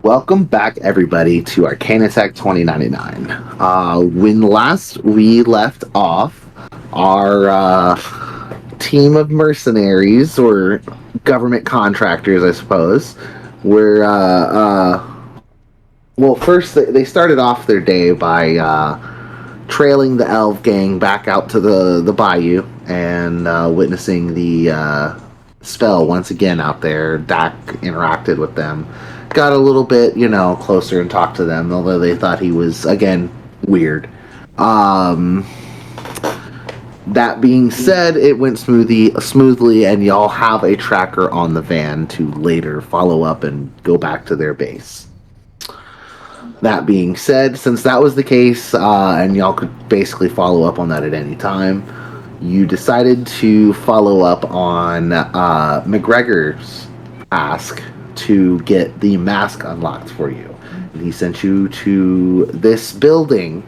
Welcome back, everybody, to Arcana Tech 2099. When last we left off, our team of mercenaries, or government contractors, I suppose, were, well, first they started off their day by trailing the elf gang back out to the bayou and witnessing the spell once again out there. Dak interacted with them, got a little bit, closer and talked to them, although they thought he was, again, weird. That being said, it went smoothly, and y'all have a tracker on the van to later follow up and go back to their base. That being said, since that was the case, and y'all could basically follow up on that at any time, you decided to follow up on McGregor's ask to get the mask unlocked for you. And he sent you to this building,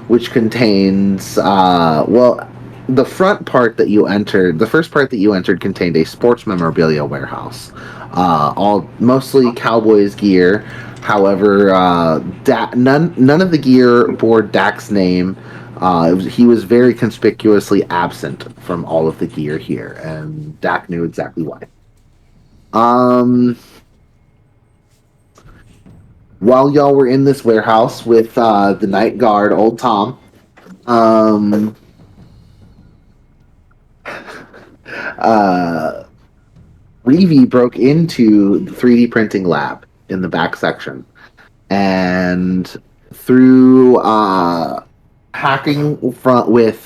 which contains, the front part that you entered, the first part that you entered contained a sports memorabilia warehouse. All mostly Cowboys gear. However, none of the gear bore Dak's name. He was very conspicuously absent from all of the gear here, and Dak knew exactly why. While y'all were in this warehouse with the night guard, Old Tom, Reeve broke into the 3D printing lab in the back section, and through hacking with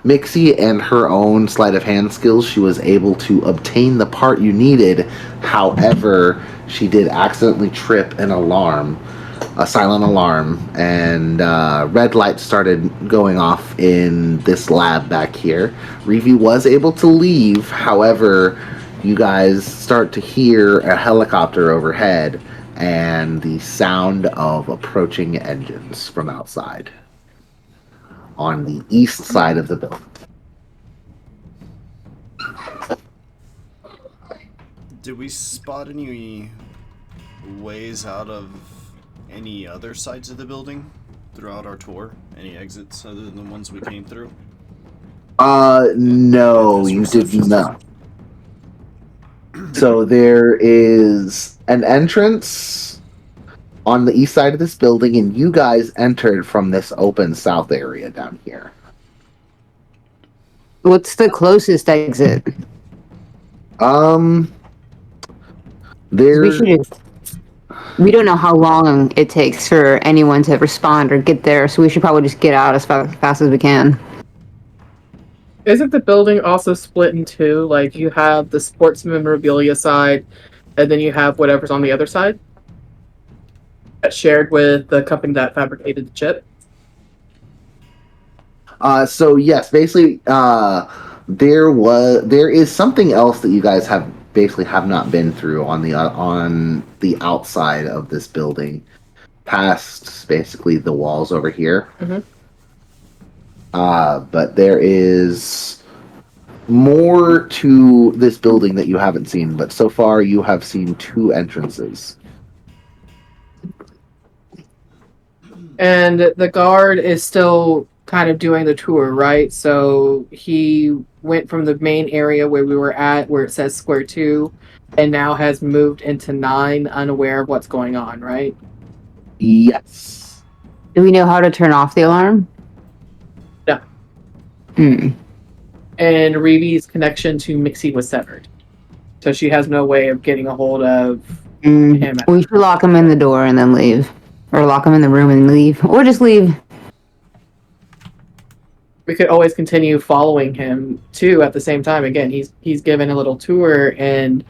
Mixie and her own sleight of hand skills, she was able to obtain the part you needed. However, she did accidentally trip an alarm, a silent alarm, and red lights started going off in this lab back here. Reeve was able to leave. However, you guys start to hear a helicopter overhead and the sound of approaching engines from outside on the east side of the building. Did we spot any ways out of any other sides of the building throughout our tour? Any exits other than the ones we came through? No, you did not. So there is an entrance on the east side of this building, and you guys entered from this open south area down here. What's the closest exit? We don't know how long it takes for anyone to respond or get there, so we should probably just get out as fast as we can. Isn't the building also split in two? Like, you have the sports memorabilia side, and then you have whatever's on the other side? That's shared with the company that fabricated the chip? So yes, basically, there is something else that you guys have not been through on the outside of this building, past basically the walls over here. Mm-hmm. But there is more to this building that you haven't seen. But so far, you have seen two entrances. And the guard is still kind of doing the tour, right? So he went from the main area where we were at, where it says Square 2, and now has moved into 9, unaware of what's going on, right? Yes. Do we know how to turn off the alarm? No. And Reeve's connection to Mixie was severed. So she has no way of getting a hold of him. We should lock him in the door and then leave. Or lock him in the room and leave. Or just leave. We could always continue following him too at the same time. Again, he's given a little tour, and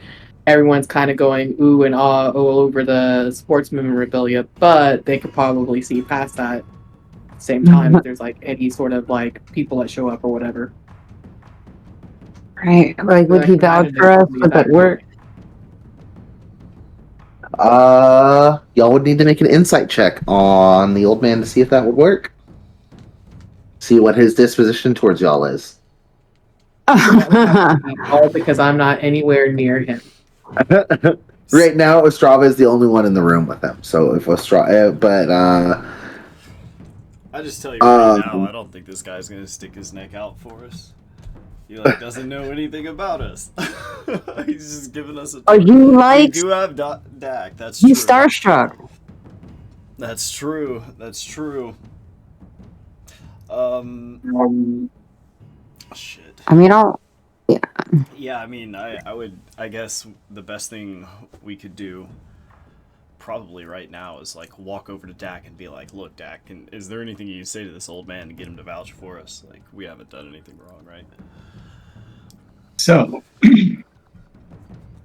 everyone's kind of going ooh and ah all over the sports memorabilia, but they could probably see past that at the same time if there's like any sort of like people that show up or whatever. Right. Like, would he vouch for us? Would that work? Y'all would need to make an insight check on the old man to see if that would work. See what his disposition towards y'all is. All because I'm not anywhere near him. Right now, Ostrava is the only one in the room with him. So if Ostrava, I just tell you right Um, now, I don't think this guy's gonna stick his neck out for us. He like doesn't know anything about us. He's just giving us a. Oh, you We like do have Dak. That's true. he's starstruck. That's true. That's true. Shit. I mean, I'll. Yeah, I mean, I would. I guess the best thing we could do, probably right now, is like walk over to Dak and be like, "Look, Dak, is there anything you can say to this old man to get him to vouch for us? Like, we haven't done anything wrong, right?" So,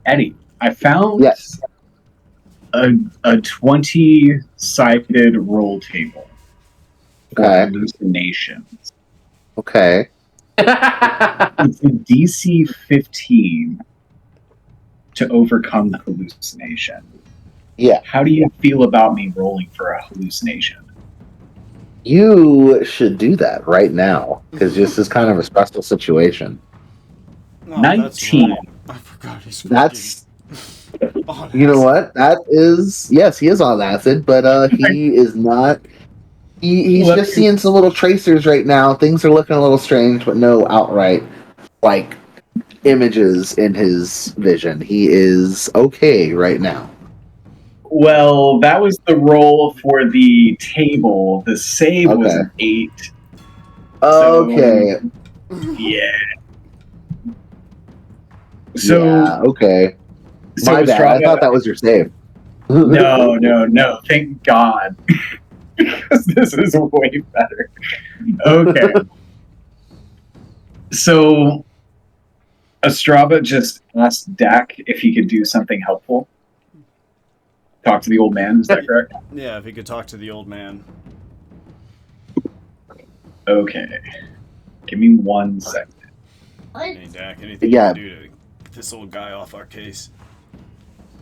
Eddie, I found yes. a 20-sided roll table for Okay. hallucinations. Okay. It's a DC 15 to overcome the hallucination. Yeah. How do you feel about me rolling for a hallucination? You should do that right now because this is kind of a special situation. Oh, that's 19. right. I forgot he's That's on you know acid. what? That is yes, he is on acid, but he is not. He's Let just me- seeing some little tracers right now. Things are looking a little strange, but no outright like images in his vision. He is okay right now. Well, that was the roll for the table. The save was Okay. an 8. Okay. Yeah. So, yeah, okay. so My bad. I Ostrava- thought that was your save. No. Thank God. Because this is way better. Okay. So, Ostrava just asked Dak if he could do something helpful. Talk to the old man, is that correct? Yeah, if he could talk to the old man. Okay. Give me 1 second. Hey, Dak, anything Yeah. you can do to get this old guy off our case?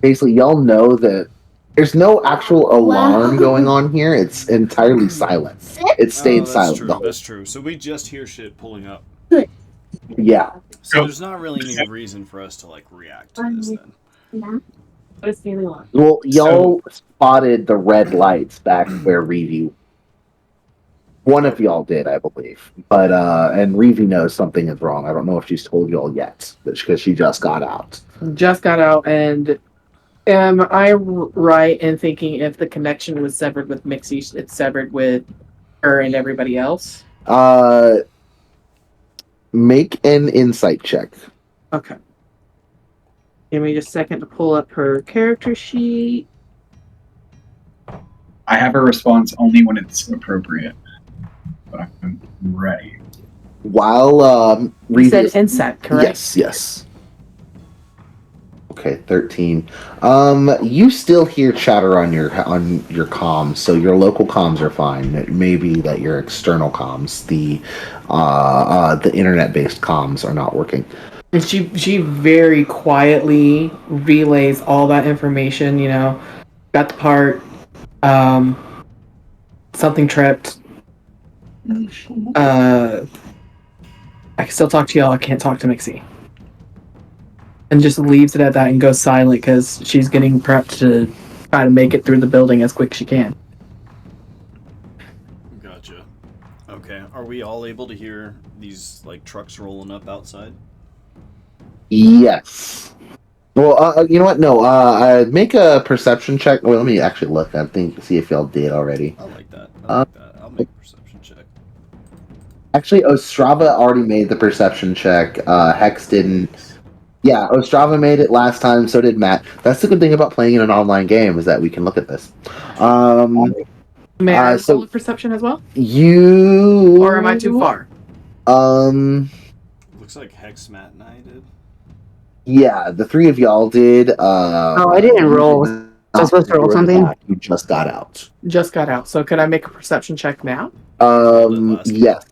Basically, y'all know that there's no actual alarm going on here. It's entirely silent. It stayed that's silent true. the whole. That's true. So we just hear shit pulling up. Yeah. So there's not really any reason for us to like react to this then. Well, y'all spotted the red lights back where Reevy. One of y'all did, I believe. But and Reevy knows something is wrong. I don't know if she's told y'all yet, because she just got out. Just got out, and am I right in thinking if the connection was severed with Mixie, it's severed with her and everybody else? Make an insight check. Okay. Give me just a second to pull up her character sheet. I have a response only when it's appropriate. But I'm ready. While You Reevy said is- insight, correct? Yes. Okay, 13. You still hear chatter on your comms, so your local comms are fine. It may be that your external comms, the internet-based comms, are not working. And she very quietly relays all that information, you know. Got the part, something tripped. I can still talk to y'all, I can't talk to Mixie. And just leaves it at that and goes silent because she's getting prepped to try to make it through the building as quick as she can. Gotcha. Okay. Are we all able to hear these like trucks rolling up outside? Yes. Well, you know what? No. Make a perception check. Well, let me actually look. I think see if y'all did already. I like that. I like that. I'll make a perception check. Actually, Ostrava already made the perception check. Hex didn't. Yeah, Ostrava made it last time. So did Matt. That's the good thing about playing in an online game is that we can look at this. May I so- roll a perception as well? You Or am I too far? Looks like Hex, Matt, and I did. Yeah, the three of y'all did. I didn't roll. Was I supposed to roll something? You just got out. Just got out. So could I make a perception check now? last game. Yes.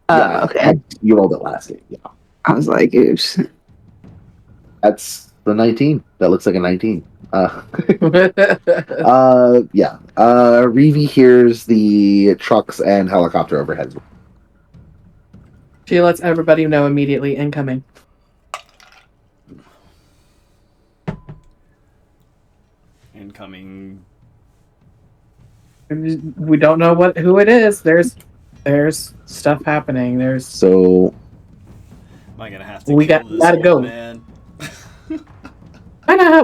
Yeah, Okay. You rolled it last game. Yeah, I was like, oops. that's the 19. That looks like a 19. Yeah. Reevy hears the trucks and helicopter overhead. She lets everybody know immediately incoming. incoming. We don't know who it is. There's stuff happening. There's So Am I gonna have to We kill got- this gotta old go. man?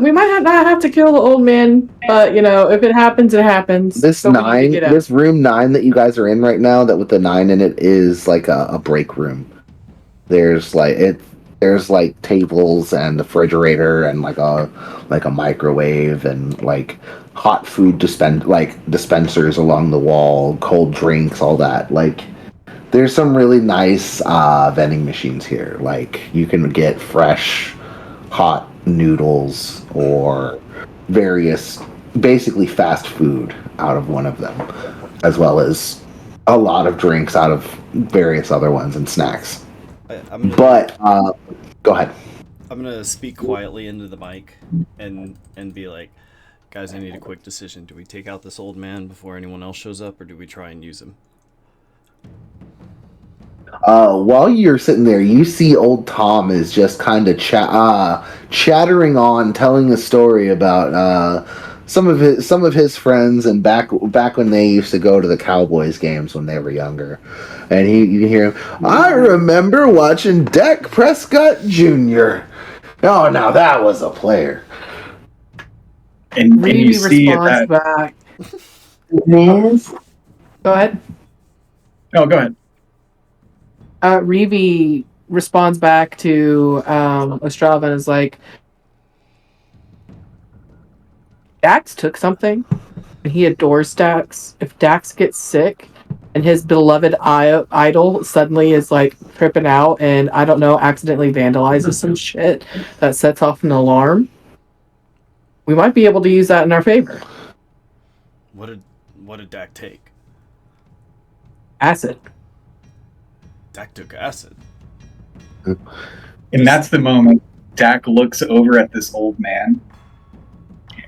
we might not have to kill the old man, but if it happens, it happens. this So we need to 9, get out. this room 9 that you guys are in right now, that with the 9 in it, is like a break room. There's like tables and the refrigerator and like a microwave and like hot food dispensers along the wall, cold drinks, all that. Like there's some really nice vending machines here. Like you can get fresh hot noodles or various basically fast food out of one of them, as well as a lot of drinks out of various other ones and snacks. I'm gonna, But go ahead. I'm gonna speak quietly into the mic and be like, guys, I need a quick decision. Do we take out this old man before anyone else shows up, or do we try and use him? While you're sitting there, you see old Tom is just kind of chattering on, telling a story about some of his friends and back when they used to go to the Cowboys games when they were younger. And you hear him, I remember watching Dak Prescott Jr. Oh, now that was a player. And you Reedy see responds that. back. Liz? Go ahead. Oh, go ahead. Reeve responds back to Ostrava and is like, Dax took something, and he adores Dax. If Dax gets sick, and his beloved idol suddenly is like tripping out, and I don't know, accidentally vandalizes some shit that sets off an alarm, we might be able to use that in our favor. What did Dak take? Acid. Dak took acid. And that's the moment Dak looks over at this old man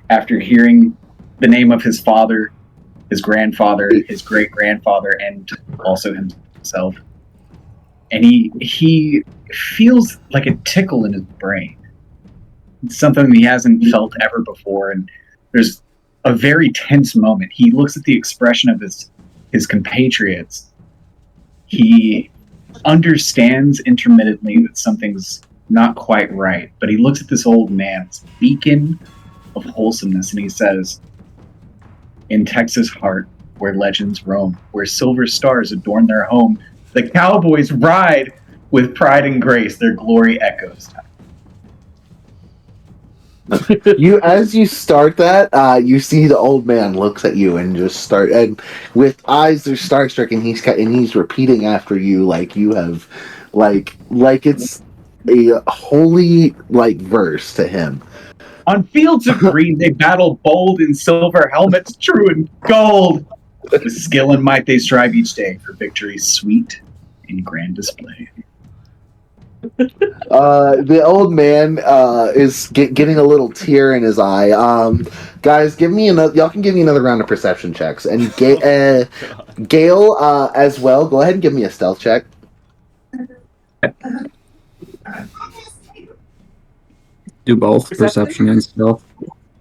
after hearing the name of his father, his grandfather, his great grandfather, and also himself. And he feels like a tickle in his brain. It's something he hasn't felt ever before, and there's a very tense moment. He looks at the expression of his compatriots. He understands intermittently that something's not quite right, but he looks at this old man, this beacon of wholesomeness, and he says, in Texas' heart, where legends roam, where silver stars adorn their home, the Cowboys ride with pride and grace, their glory echoes. As you start that, you see the old man looks at you and and with eyes that are starstruck, and he's repeating after you like you have, like it's a holy verse to him. On fields of green, they battle bold in silver helmets, true and gold. With skill and might, they strive each day for victories sweet in grand display. The old man is getting a little tear in his eye. Guys, y'all can give me another round of perception checks, and Gale as well. Go ahead and give me a stealth check. Do both perception and stealth.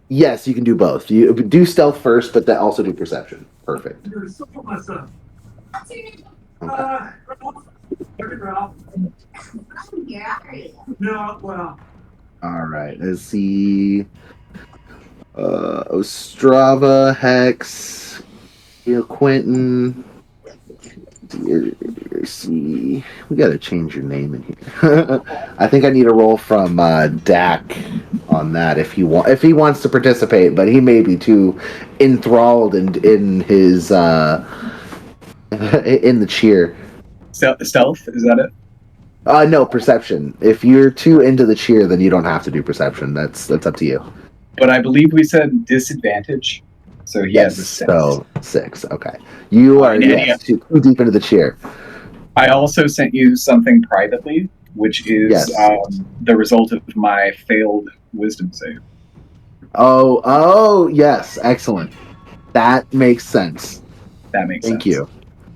Yes, you can do both. You do stealth first, but then also do perception. Perfect. Okay. All right. Let's see. Ostrava, Hex, Quentin. See, we gotta change your name in here. I think I need a roll from Dak on that if he wants to participate, but he may be too enthralled in his in the cheer. Stealth, is that it? No, perception. If you're too into the cheer, then you don't have to do perception. That's up to you. But I believe we said disadvantage, so he has a 6. So 6. Okay, you are too deep into the cheer. I also sent you something privately, which is the result of my failed wisdom save. Oh, yes, excellent. That makes sense. That makes sense. Thank you.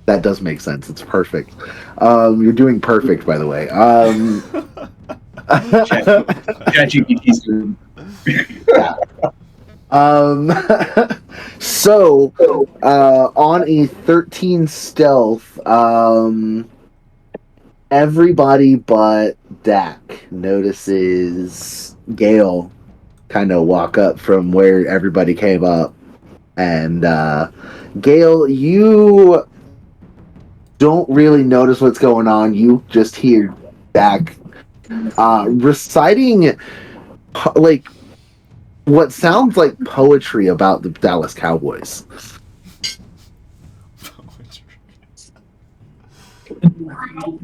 That does make sense. It's perfect. You're doing perfect, by the way. ChatGPT's doing. So, on a 13 stealth, everybody but Dak notices Gale kind of walk up from where everybody came up. And, Gale, you don't really notice what's going on. You just hear Dak reciting, like, what sounds like poetry about the Dallas Cowboys.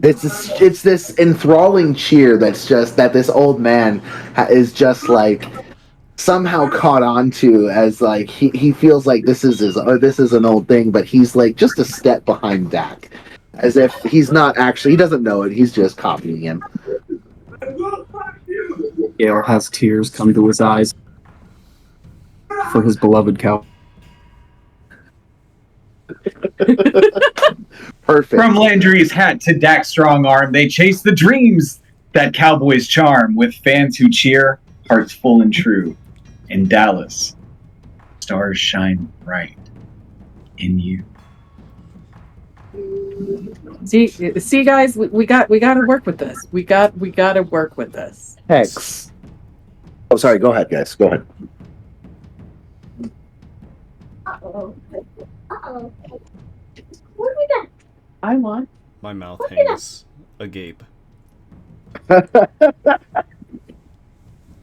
It's this enthralling cheer that's just that this old man is just like somehow caught on to, as like he feels like this is an old thing, but he's like just a step behind Dak, as if he's not actually, he doesn't know it, he's just copying him. Gale has tears come to his eyes for his beloved cow. Perfect. From Landry's hat to Dak's strong arm, they chase the dreams that Cowboys charm, with fans who cheer, hearts full and true. In Dallas, stars shine bright in you. See, guys, we got to work with this. We got to work with this. Hex. Oh, sorry. Go ahead, guys. Go ahead. I want. My mouth hangs agape.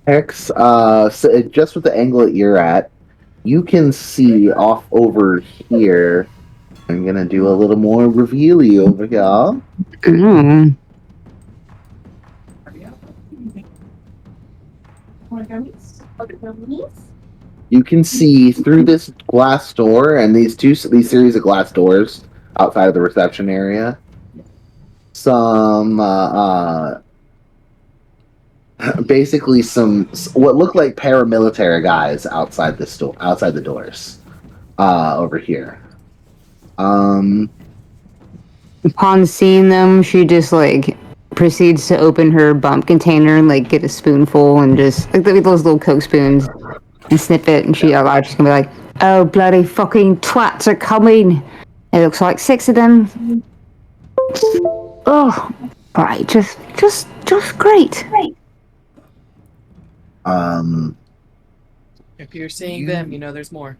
Hex, so just with the angle that you're at, you can see off over here. I'm gonna do a little more reveal-y over here. Mm. You can see through this glass door and these series of glass doors outside of the reception area, some basically some what look like paramilitary guys outside the doors over here. Upon seeing them, she just like proceeds to open her bump container and like get a spoonful and just like those little Coke spoons and sniff it, and she's gonna be like, "Oh, bloody fucking twats are coming! It looks like 6 of them. Oh, right, just great." If you're seeing them, you know there's more.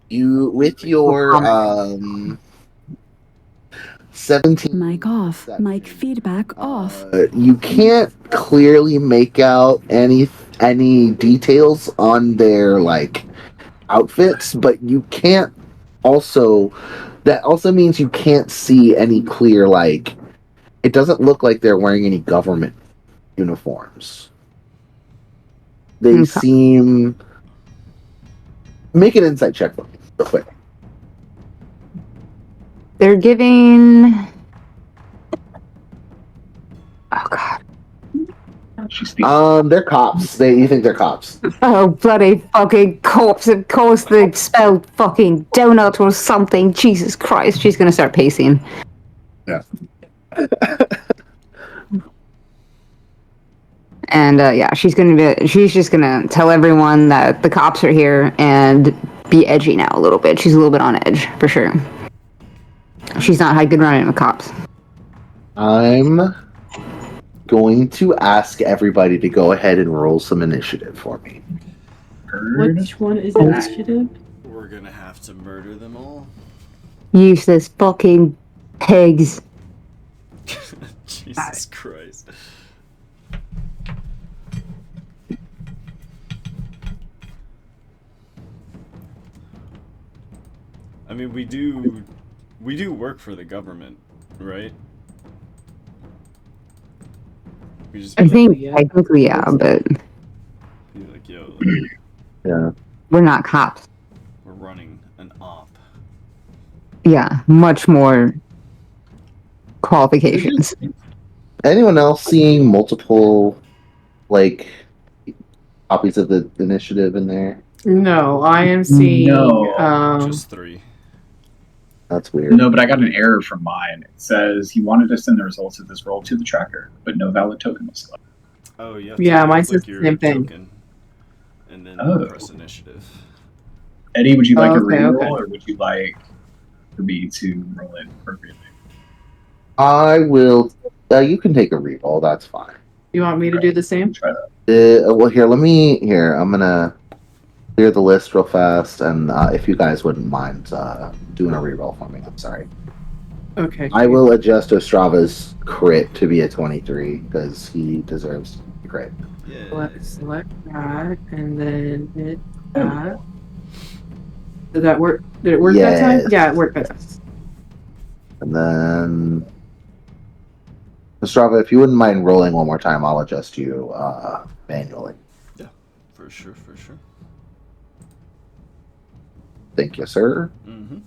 You with your 17. Mic off. Mic feedback off. You can't clearly make out any details on their like outfits, but you can't also. That also means you can't see any clear like. It doesn't look like they're wearing any government uniforms. They Okay. seem. Make an insight check for me, real quick. They're giving. Oh god. She speaks. They're cops. You think they're cops? Oh, bloody fucking corpse. Of course they spelled fucking donut or something. Jesus Christ. She's gonna start pacing. Yeah. And yeah, she's just gonna tell everyone that the cops are here and be edgy now a little bit. She's a little bit on edge, for sure. She's not had good running with cops. I'm going to ask everybody to go ahead and roll some initiative for me. Heard. Which one is initiative? We're gonna have to murder them all. Useless fucking pigs. Jesus Christ. I mean, we do work for the government, right? We just I be think yeah. technically, yeah, but like, yo, Yeah. we're not cops. we're running an op. Yeah, much more qualifications. Anyone else seeing multiple, like, copies of the initiative in there? No, I am seeing. No. Just 3. That's weird. No, but I got an error from mine. It says he wanted to send the results of this roll to the tracker, but no valid token was selected. Oh, yeah. Yeah, mine says the same thing. and then Oh. press initiative. Eddie, would you like a Okay, reroll, okay. or would you like for me to roll it appropriately? I will. You can take a reroll. That's fine. You want me to do the same? Try that. Well, here. Let me. Here, I'm gonna clear the list real fast, and if you guys wouldn't mind doing a reroll for me, I'm sorry. Okay. I will adjust Ostrava's crit to be a 23 because he deserves a crit. Yeah. Select that, and then hit that. Did that work? Did it work that time? Yes. Yeah, it worked that time. And then, Ostrava, if you wouldn't mind rolling one more time, I'll adjust you manually. For sure, for sure. Thank you, sir. Mm-hmm.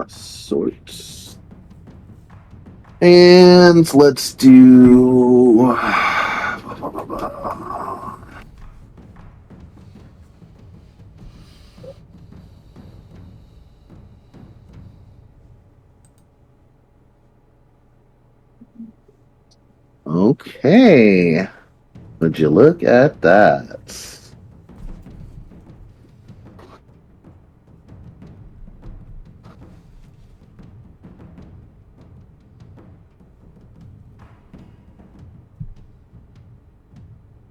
Sorts. And let's do. Okay. Would you look at that?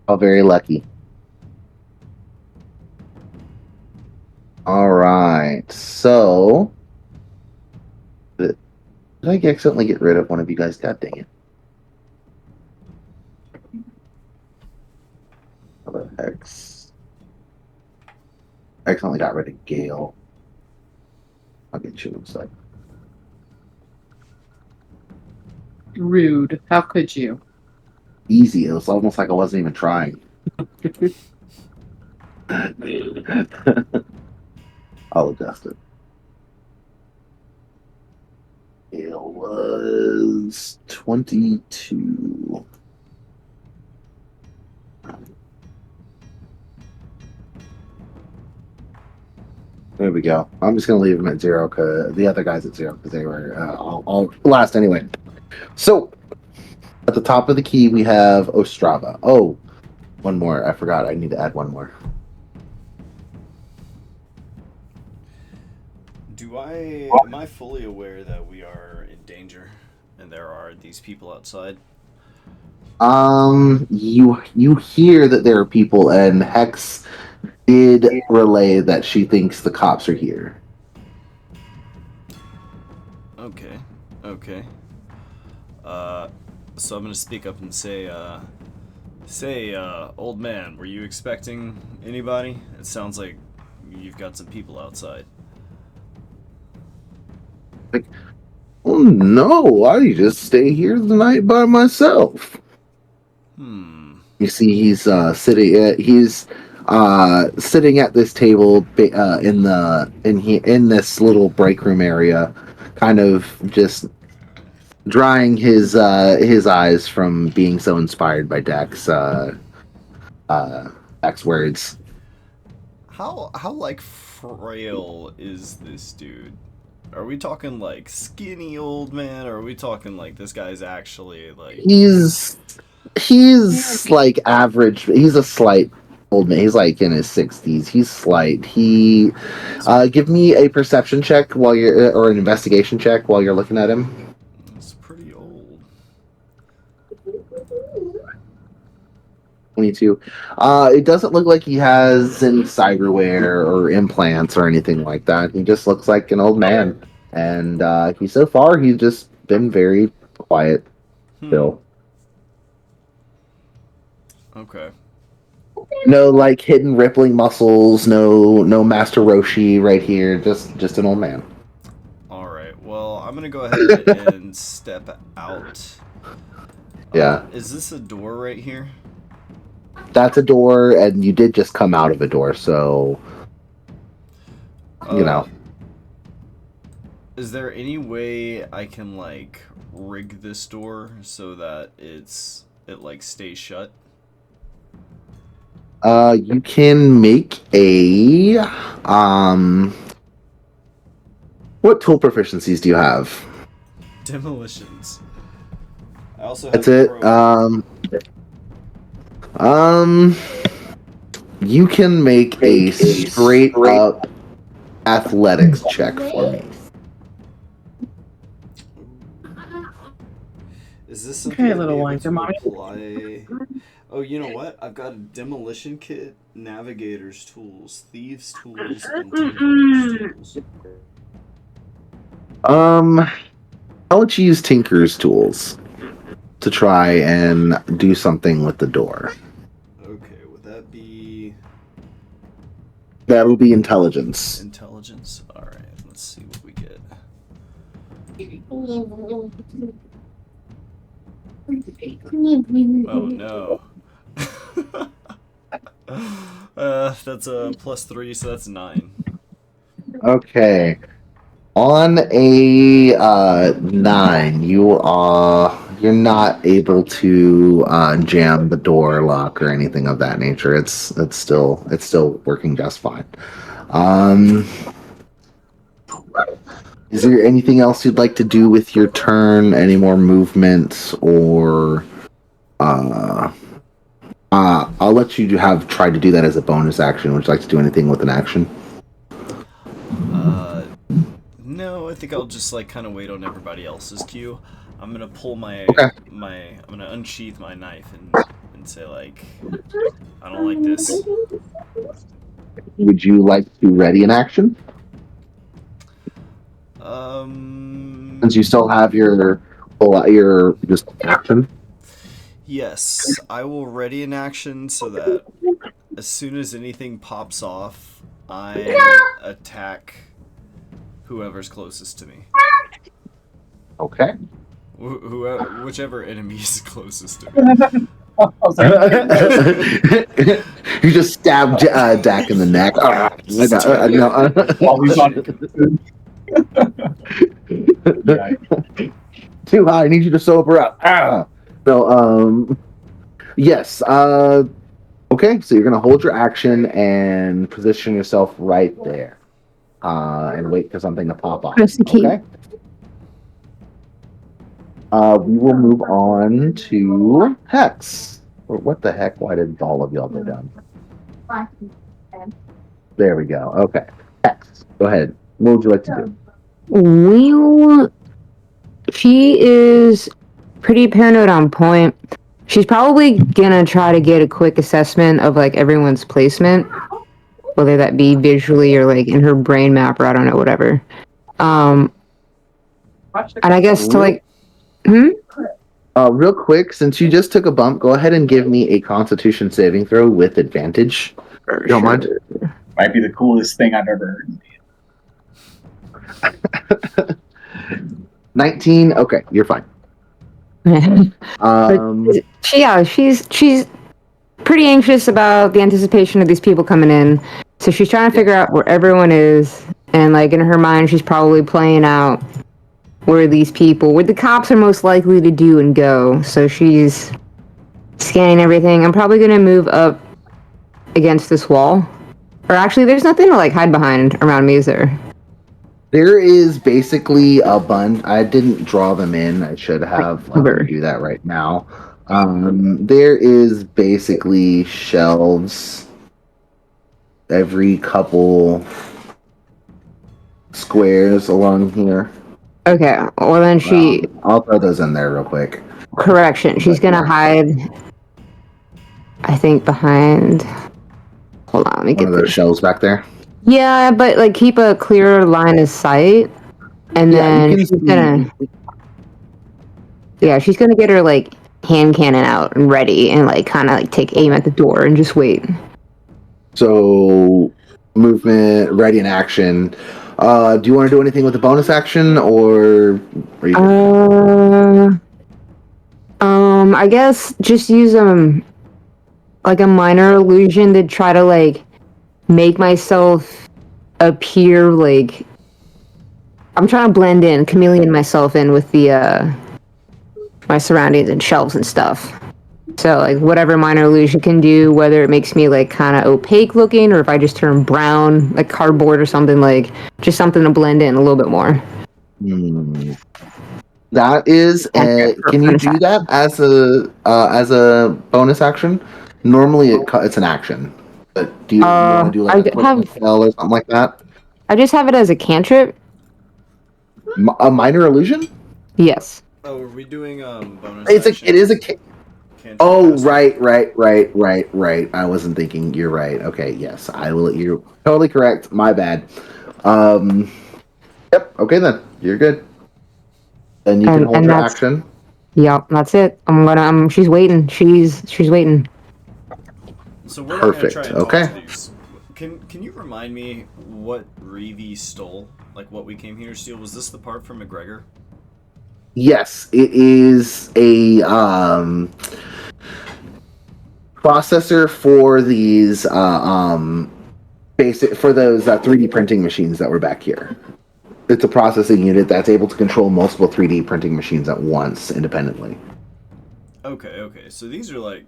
Oh, very lucky. All right. So, did I accidentally get rid of one of you guys? God dang it. Other Hex. I accidentally got rid of Gale. I'll get you in a sec. Rude. How could you? Easy. It was almost like I wasn't even trying. I'll adjust it. It was 22. There we go. I'm just gonna leave them at 0 because the other guys at 0 because they were all last anyway. So at the top of the key we have Ostrava. Oh, one more. I forgot. I need to add one more. Am I fully aware that we are in danger and there are these people outside? You hear that there are people, and Hex did relay that she thinks the cops are here. Okay. Okay. So I'm gonna speak up and say, old man, were you expecting anybody? It sounds like you've got some people outside. Oh no, I just stay here the night by myself. You see, he's sitting at this table in this little break room area, kind of just drying his eyes from being so inspired by Dak's words. How like frail is this dude? Are we talking like skinny old man, or are we talking like this guy's actually like? He's like average. He's a slight old man. He's like in his 60s. He's slight. Give me a perception check or an investigation check while you're looking at him. He's pretty old. 22. It doesn't look like he has any cyberware or implants or anything like that. He just looks like an old man, and he's just been very quiet still. Okay. No like hidden rippling muscles, no Master Roshi right here, just an old man. All right. Well, I'm gonna go ahead and step out. Yeah. Is this a door right here? That's a door, and you did just come out of a door, so you know. Is there any way I can like rig this door so that it like stays shut? You can make a what tool proficiencies do you have? Demolitions. I also have That's it. You can make a straight up athletics check for me. Is this something Okay, I'd little be able wanker to mommy. apply? Oh, you know what? I've got a demolition kit, navigator's tools, thieves' tools, and tinkerer's tools. I'll let you use Tinker's tools to try and do something with the door. Okay, would that be That'll be intelligence. intelligence? Alright, let's see what we get. Oh no. That's a +3, so that's 9. Okay. On a 9, you're not able to jam the door lock or anything of that nature. It's still working just fine. Is there anything else you'd like to do with your turn? Any more movements or I'll let you try to do that as a bonus action. Would you like to do anything with an action? No, I think I'll just like kind of wait on everybody else's cue. I'm gonna pull my Okay. I'm gonna unsheath my knife and say like, I don't like this. Would you like to ready an action? Since you still have your just action. Yes, I will ready an action so that as soon as anything pops off, I attack whoever's closest to me. Okay. Whichever enemy is closest to me. You just stabbed Dak in the neck. While he's on Too high. I need you to sober up. So, yes. Okay, so you're gonna hold your action and position yourself right there, and wait for something to pop off. Press the key. Okay. We will move on to Hex. Or what the heck? Why did all of y'all go down? There we go. Okay. Hex, go ahead. What would you like to do? Well, she is pretty paranoid on point. She's probably gonna try to get a quick assessment of like everyone's placement, whether that be visually or like in her brain map or I don't know, whatever. And I guess to like, Real quick, since you just took a bump, go ahead and give me a Constitution saving throw with advantage. You don't mind? might be the coolest thing I've ever heard. 19. Okay, you're fine. She's pretty anxious about the anticipation of these people coming in. So she's trying to figure out where everyone is, and like in her mind, she's probably playing out where the cops are most likely to do and go. So she's scanning everything. I'm probably gonna move up against this wall. Or actually, there's nothing to like hide behind around me, is there? There is basically a bunch. I didn't draw them in. I should have. I'm going to do that right now. There is basically shelves every couple squares along here. Okay, well then I'll throw those in there real quick. Correction, she's gonna hide, I think, behind... Hold on, let me One get of those this. shelves back there. Yeah, but like keep a clearer line of sight, and then you can she's see- gonna... Yeah, she's gonna get her like hand cannon out and ready, and like kind of like take aim at the door and just wait. So, movement, ready in action. Do you want to do anything with the bonus action, or are you I guess just use like a minor illusion to try to like make myself appear like I'm trying to blend in, chameleon myself in with the my surroundings and shelves and stuff. So like whatever minor illusion can do, whether it makes me like kind of opaque looking or if I just turn brown like cardboard or something, like just something to blend in a little bit more. That is a. Can you do that as a bonus action? Normally, it's an action. But do you want to do like a quick spell or something like that? I just have it as a cantrip. A minor illusion? Yes. Oh, are we doing bonus? It is a. Cantrip Oh, master? right. I wasn't thinking. You're right. Okay, yes, I will. You're totally correct. My bad. Yep. Okay, then you're good. Then you can hold your action. Yep, that's it. I'm gonna. She's waiting. She's waiting. So we're Perfect, gonna try and okay. talk to these. Can you remind me what Reeve stole? Like what we came here to steal? Was this the part from McGregor? Yes, it is a processor for these basic for those 3D printing machines that were back here. It's a processing unit that's able to control multiple 3D printing machines at once independently. Okay. So these are like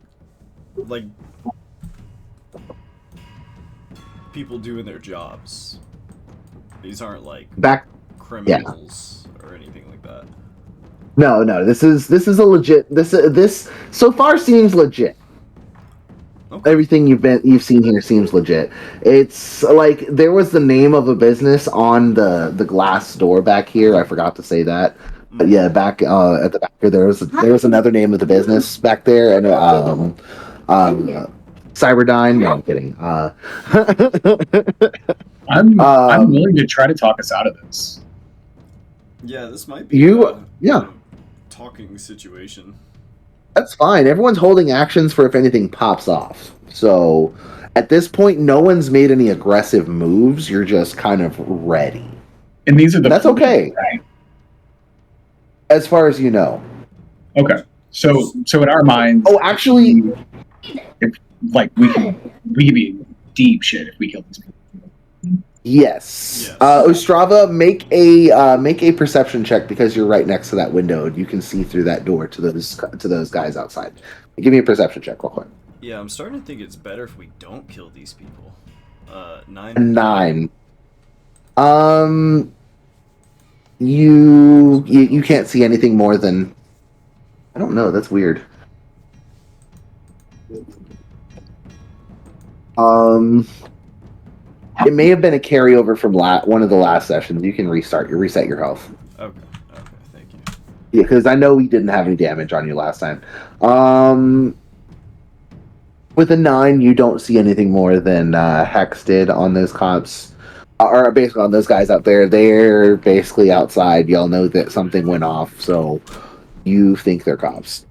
people doing their jobs. These aren't like criminals or anything like that. No. This is a legit. This so far seems legit. Okay. Everything you've seen here seems legit. It's like there was the name of a business on the glass door back here. I forgot to say that. But yeah, back at the back here, there was another name of the business back there, and Cyberdyne. No, I'm kidding. I'm willing to try to talk us out of this. Yeah, this might be a talking situation. That's fine. Everyone's holding actions for if anything pops off. So at this point, no one's made any aggressive moves. You're just kind of ready. And these are the. That's okay. Right? As far as you know. Okay. So in our minds. Oh, actually. If, like we could be deep shit if we kill these people. Yes. Ostrava, make a perception check because you're right next to that window and you can see through that door to those guys outside. Give me a perception check real quick. Yeah, I'm starting to think it's better if we don't kill these people. 9. 9. You can't see anything more than. I don't know. That's weird. It may have been a carryover from one of the last sessions. You can reset your health. Okay, thank you. Yeah, because I know we didn't have any damage on you last time. With a 9, you don't see anything more than Hex did on those cops, or basically on those guys out there. They're basically outside. Y'all know that something went off, so you think they're cops.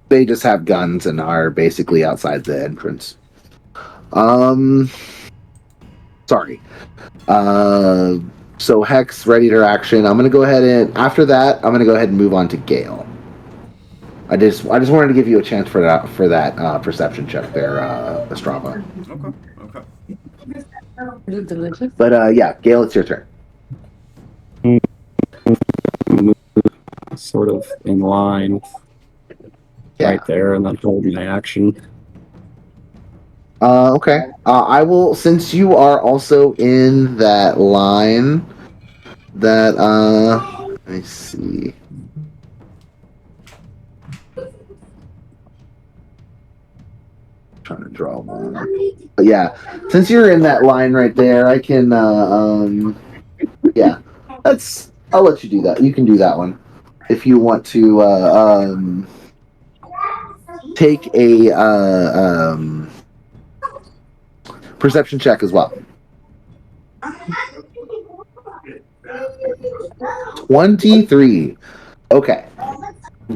They just have guns and are basically outside the entrance. Sorry. So Hex ready to action. I'm gonna go ahead and after that, I'm gonna go ahead and move on to Gale. I just wanted to give you a chance for that perception check there, Ostrava. Okay. But yeah, Gale, it's your turn. Sort of in line, right there, and then hold my action. Okay. I will, since you are also in that line, that, let me see. Trying to draw one. But yeah, since you're in that line right there, I can, yeah, I'll let you do that. You can do that one. If you want to, take a, perception check as well. 23. Okay.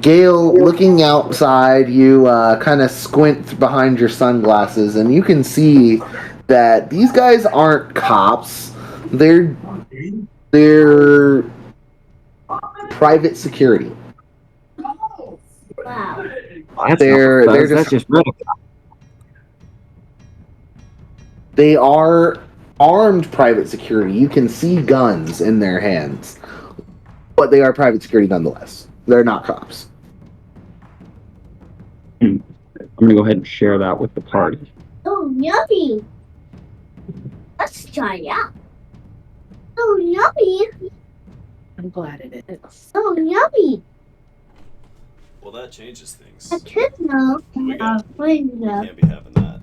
Gale, looking outside, you kind of squint behind your sunglasses, and you can see that these guys aren't cops. They're private security. Wow. They're just They are armed private security. You can see guns in their hands. But they are private security nonetheless. They're not cops. I'm going to go ahead and share that with the party. Oh, yummy. Let's try it out. Oh, yummy. I'm glad it is. Oh, yummy. Well, that changes things. I could know. We got- Wait, We can't be having that.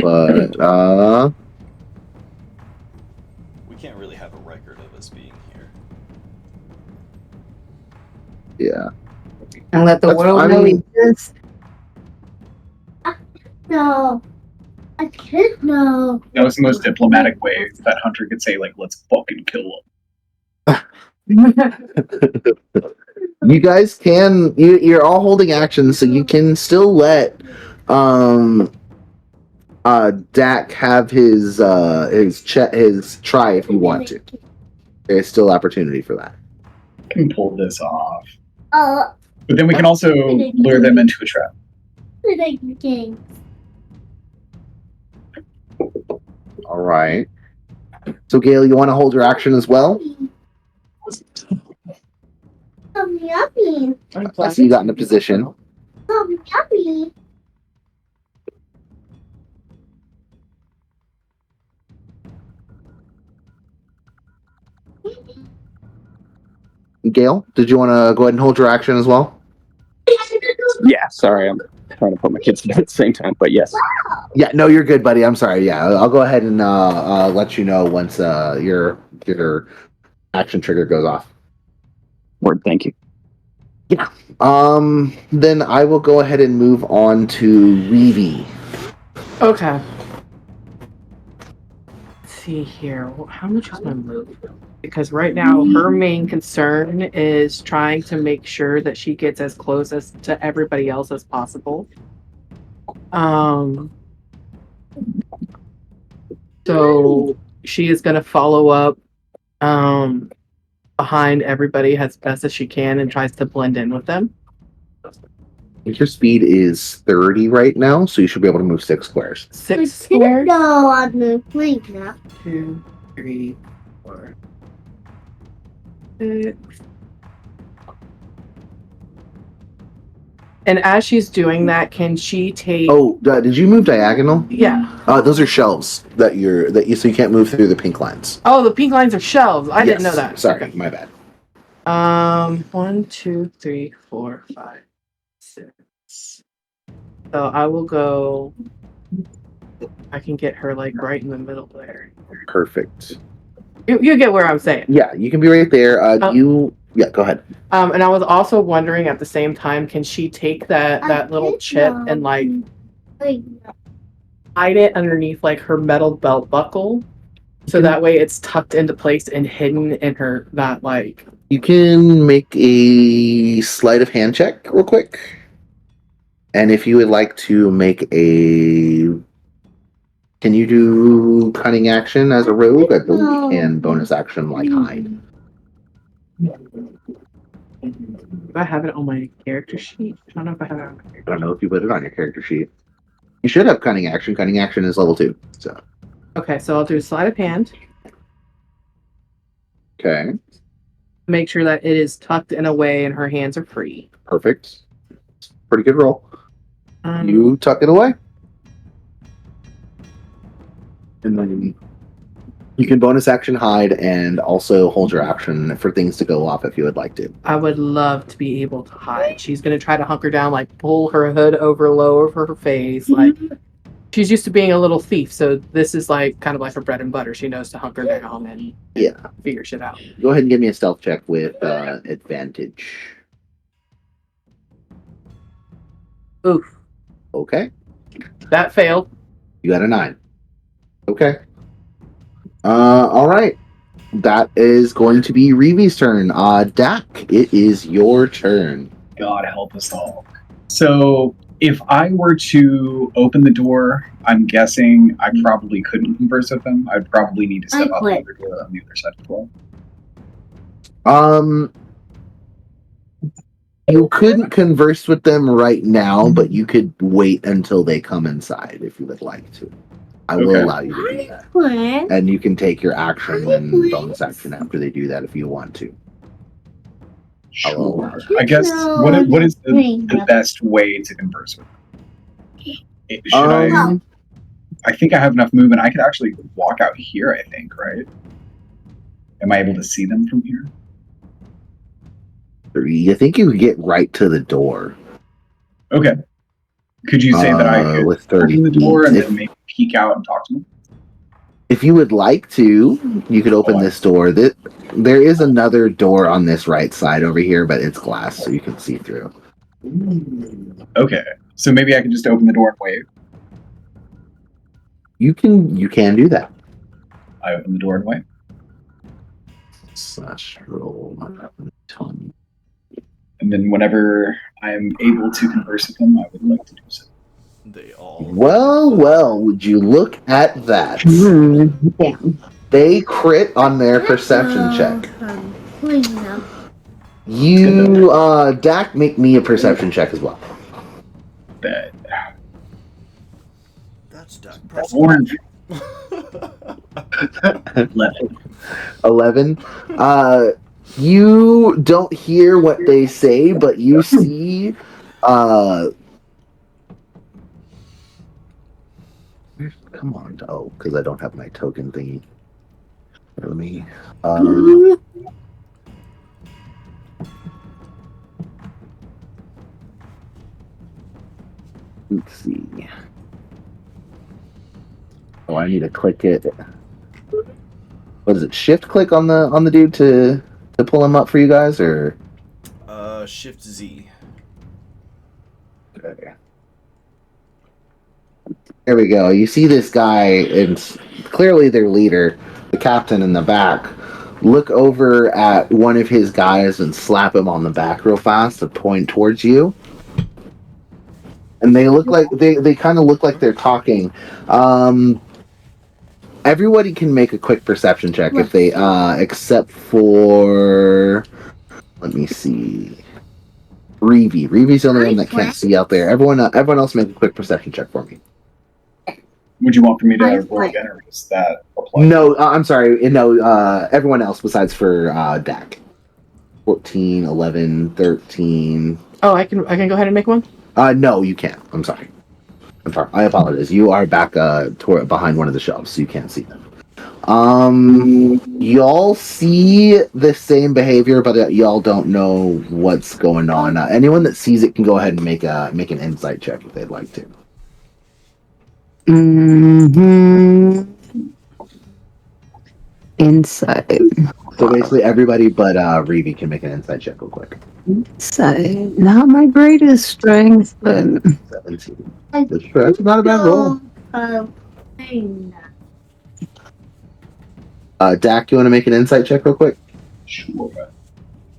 But We can't really have a record of us being here. yeah. And let the That's- world I know mean- he exists. No. I could know. That was the most diplomatic way that Hunter could say, like, let's fucking kill him. You guys can you're all holding actions, so you can still let Dak have his try if you want to. There's still opportunity for that. Can pull this off. Oh, But then we can also lure them into a trap. the game. All right. So Gail, you want to hold your action as well? Yummy. I see you got in a position. Yummy. Gail, did you want to go ahead and hold your action as well? Yeah, sorry, I'm trying to put my kids to bed at the same time, but yes. Yeah, no, you're good, buddy. I'm sorry. Yeah, I'll go ahead and let you know once your action trigger goes off. Word, thank you. Then I will go ahead and move on to Reevy. Okay. Let's see here. How much is my move? Because right now her main concern is trying to make sure that she gets as close as to everybody else as possible. So she is gonna follow up behind everybody as best as she can and tries to blend in with them. I think your speed is 30 right now, so you should be able to move 6 squares. 6 squares. No, on the plane now. 2, 3, 4, 6. And as she's doing that, can she take? Oh, did you move diagonal? Yeah. Those are shelves so you can't move through the pink lines. Oh, the pink lines are shelves. I didn't know Yes, that. Sorry, Okay. my bad. 1, 2, 3, 4, 5, 6. So I will go. I can get her like right in the middle there. Perfect. You get where I'm saying. Yeah, you can be right there. Yeah, go ahead. And I was also wondering at the same time, can she take that little chip and like hide it underneath like her metal belt buckle, so that way it's tucked into place and hidden in her that like. You can make a sleight of hand check real quick. And if you would like to make can you do cunning action as a rogue? I believe you can bonus action like hide. Do I have it on my character sheet? I don't know if I have it on my character I don't know if you put it on your character sheet. You should have cunning action. Cunning action is level 2. So Okay, so I'll do sleight of hand. okay, Make sure that it is tucked in a way and her hands are free. perfect. Pretty good roll. Um, You tuck it away, and then you can bonus action hide and also hold your action for things to go off if you would like to. I would love to be able to hide. She's gonna try to hunker down, like pull her hood low over her face. Like she's used to being a little thief, so this is like kind of like her bread and butter. She knows to hunker down and figure shit out. Go ahead and give me a stealth check with advantage. Oof, Okay, that failed. you got a 9. Okay. All right. That is going to be Reevy's turn. Dak, it is your turn. God help us all. So, if I were to open the door, I'm guessing I probably couldn't converse with them. I'd probably need to step out the other door on the other side as well. You couldn't converse with them right now, but you could wait until they come inside if you would like to. I will Okay. allow you to do that. What? And you can take your action and bonus action after they do that if you want to. Sure. I guess what is the best way to converse with them? Should I I think I have enough movement. I could actually walk out here, I think, right? Am I able to see them from here? You think you could get right to the door? Okay. Could you say that I could with 30 open the door and feet. then maybe peek out and talk to them? If you would like to, you could open this door. There is another door on this right side over here, but it's glass, so you can see through. Okay. So maybe I can just open the door and wave. You can do that. I open the door and wave. Slash roll 20. And then whenever I am able to converse with them, I would like to do so. They all. Well, would you look at that? Yeah. They crit on their perception check. Please no. You, Dak, make me a perception check as well. That That's Dak orange. Prescott. 11. 11. You don't hear what they say, but you see, come on, because I don't have my token thingy. Let me, let's see. Oh, I need to click it. What is it? Shift click on the dude to pull him up for you guys, or Shift Z. okay. There we go. You see this guy, and clearly their leader, the captain in the back, look over at one of his guys and slap him on the back real fast and point towards you. And they look like they kind of look like they're talking. Everybody can make a quick perception check if they except for, let me see, Reevy. Reevy's the only one that can't see out there. Everyone else make a quick perception check for me. Would you want for me to roll again, or does that apply? No, I'm sorry. No, everyone else besides for Dak. 14, 11, 13. Oh, I can go ahead and make one? No, you can't. I'm sorry. I apologize. You are back behind one of the shelves, so you can't see them. Y'all see the same behavior, but y'all don't know what's going on. Anyone that sees it can go ahead and make an insight check if they'd like to. Insight. So basically, everybody but Reevy can make an insight check real quick. Insight. Not my greatest strength, but 17. That's not a bad roll. Dak, you want to make an insight check real quick? Sure.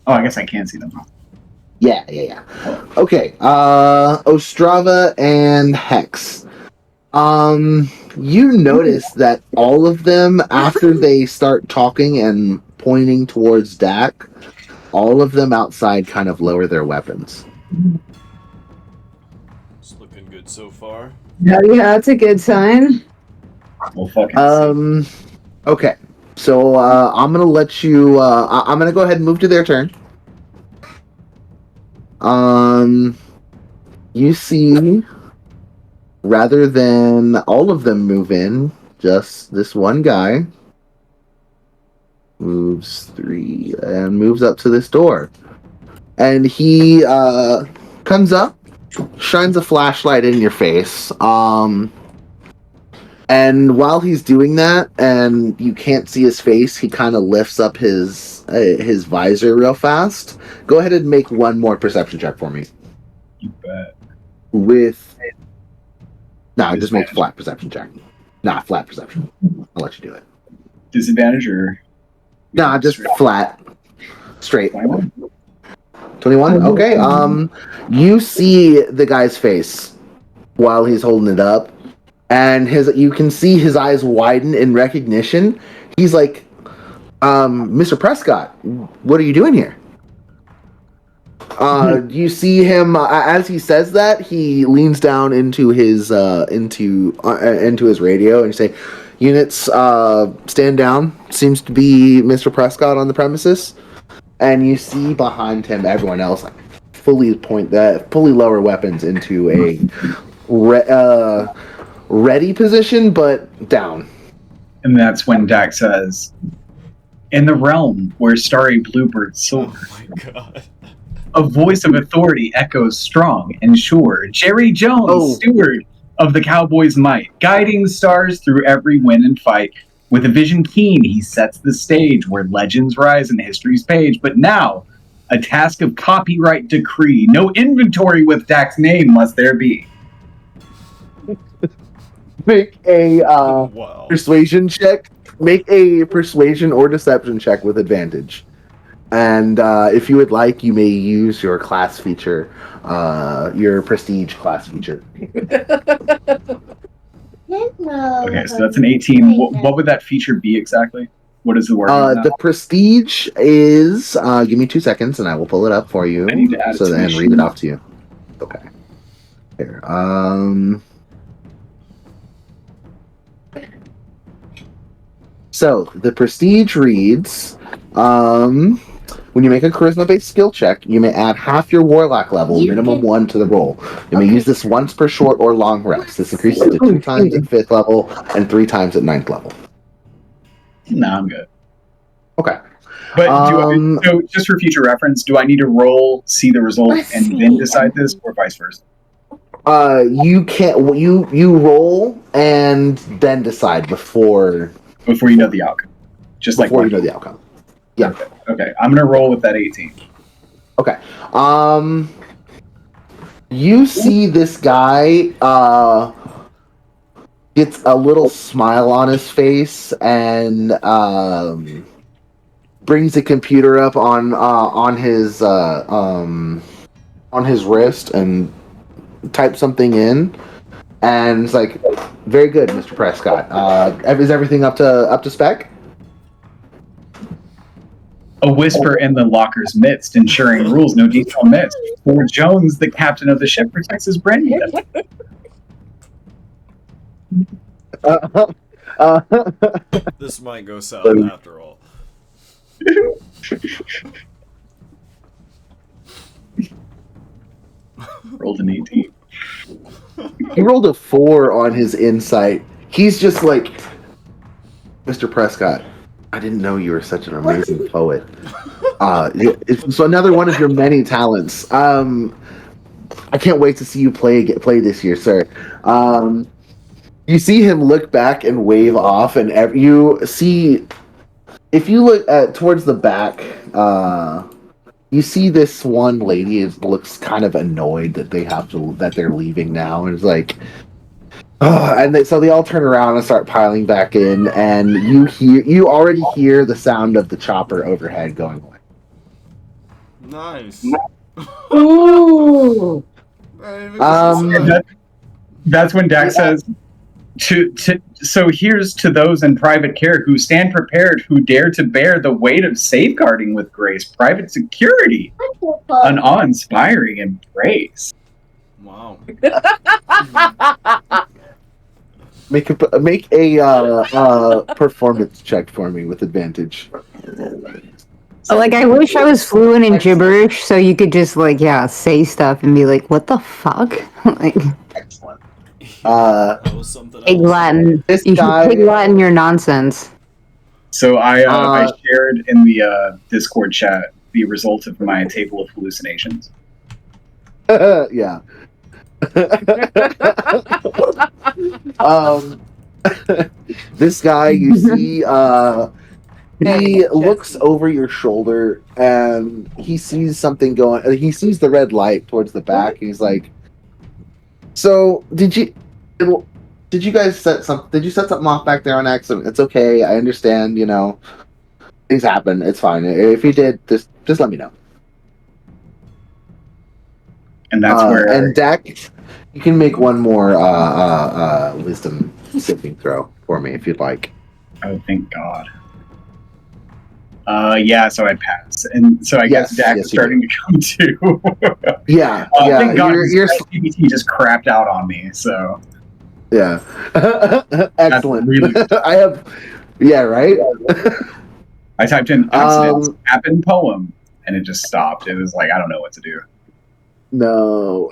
Oh, I guess I can see them. Huh? Yeah. Okay. Ostrava and Hex. You notice that all of them, after they start talking and pointing towards Dak, all of them outside kind of lower their weapons. It's looking good so far. oh yeah, that's a good sign. Well, fucking see. Okay. So, I'm gonna let you, I'm gonna go ahead and move to their turn. You see, rather than all of them move in, just this one guy moves 3 and moves up to this door. And he comes up, shines a flashlight in your face. And while he's doing that, and you can't see his face, he kind of lifts up his visor real fast. Go ahead and make one more perception check for me. You bet. Just make a flat perception check. Flat perception. I'll let you do it. Disadvantage or? Just flat. Straight. 21? 21? Okay. You see the guy's face while he's holding it up, and you can see his eyes widen in recognition. He's like, Mr. Prescott, what are you doing here? You see him as he says that, he leans down into his radio and say, "Units, stand down. Seems to be Mr. Prescott on the premises." And you see behind him everyone else like fully lower weapons into a ready position, but down. And that's when Dak says, "In the realm where starry bluebirds soar, Oh my god. a voice of authority echoes strong and sure. Jerry Jones, Oh. steward of the Cowboys' might, guiding the stars through every win and fight. With a vision keen, he sets the stage where legends rise in history's page. But now, a task of copyright decree. No inventory with Dak's name must there be." Make a Wow. persuasion check. Make a persuasion or deception check with advantage. And if you would like, you may use your class feature, your prestige class feature. Okay, so that's an 18. What would that feature be exactly? What is the word? The prestige is. Give me 2 seconds, and I will pull it up for you. I need to add it to my and read it off to you. Okay. Here. So the prestige reads, when you make a charisma-based skill check, you may add half your warlock level, You minimum can- 1 to the roll. You may use this once per short or long rest. This increases to 2 times at 5th level and 3 times at 9th level. No, I'm good. Okay. But Um, just for future reference, do I need to roll, see the result, Let's and see. then decide this, or vice versa? You can't. You roll and then decide before Before you know the outcome. Just like you know the outcome. Yeah. Okay, I'm gonna roll with that 18. Okay. You see this guy gets a little smile on his face and brings a computer up on his wrist and types something in, and it's like, "Very good, Mr. Prescott. Is everything up to spec?" A whisper in the locker's midst, ensuring rules no detail missed. For Jones, the captain of the ship, protects his brain. This might go south after all. Rolled an 18. He rolled a 4 on his insight. He's just like, "Mr. Prescott, I didn't know you were such an amazing poet. It's another one of your many talents. I can't wait to see you play this year, sir." You see him look back and wave off, and you see, if you look towards the back, you see this one lady looks kind of annoyed that they're leaving now, and it's like, so they all turn around and start piling back in, and you already hear the sound of the chopper overhead going away. Nice. Ooh. That's when Dak says, "So here's to those in private care who stand prepared, who dare to bear the weight of safeguarding with grace, private security, an awe-inspiring embrace." Wow. Make a performance check for me with advantage. Like, I wish I was fluent in gibberish so you could just, like, say stuff and be like, "What the fuck?" Like, Excellent. That was something pig else. Latin. This You guy- should pig Latin your nonsense. So I shared in the Discord chat the result of my table of hallucinations. Yeah. This guy, you see, he looks over your shoulder and he sees something going. He sees the red light towards the back. And he's like, "So did you guys set something off back there on accident? It's okay. I understand. Things happen. It's fine. If you did, just let me know." And that's where And Dak, you can make one more wisdom saving throw for me if you'd like. oh, thank God. Yeah, so I pass, and so I guess Yes, Dak yes, is you starting to come to. Yeah, Thank God, you're CBT just crapped out on me. So yeah. Excellent. really- I have, yeah, right. I typed in accidents Um, happen poem, and it just stopped. It was like I don't know what to do. No,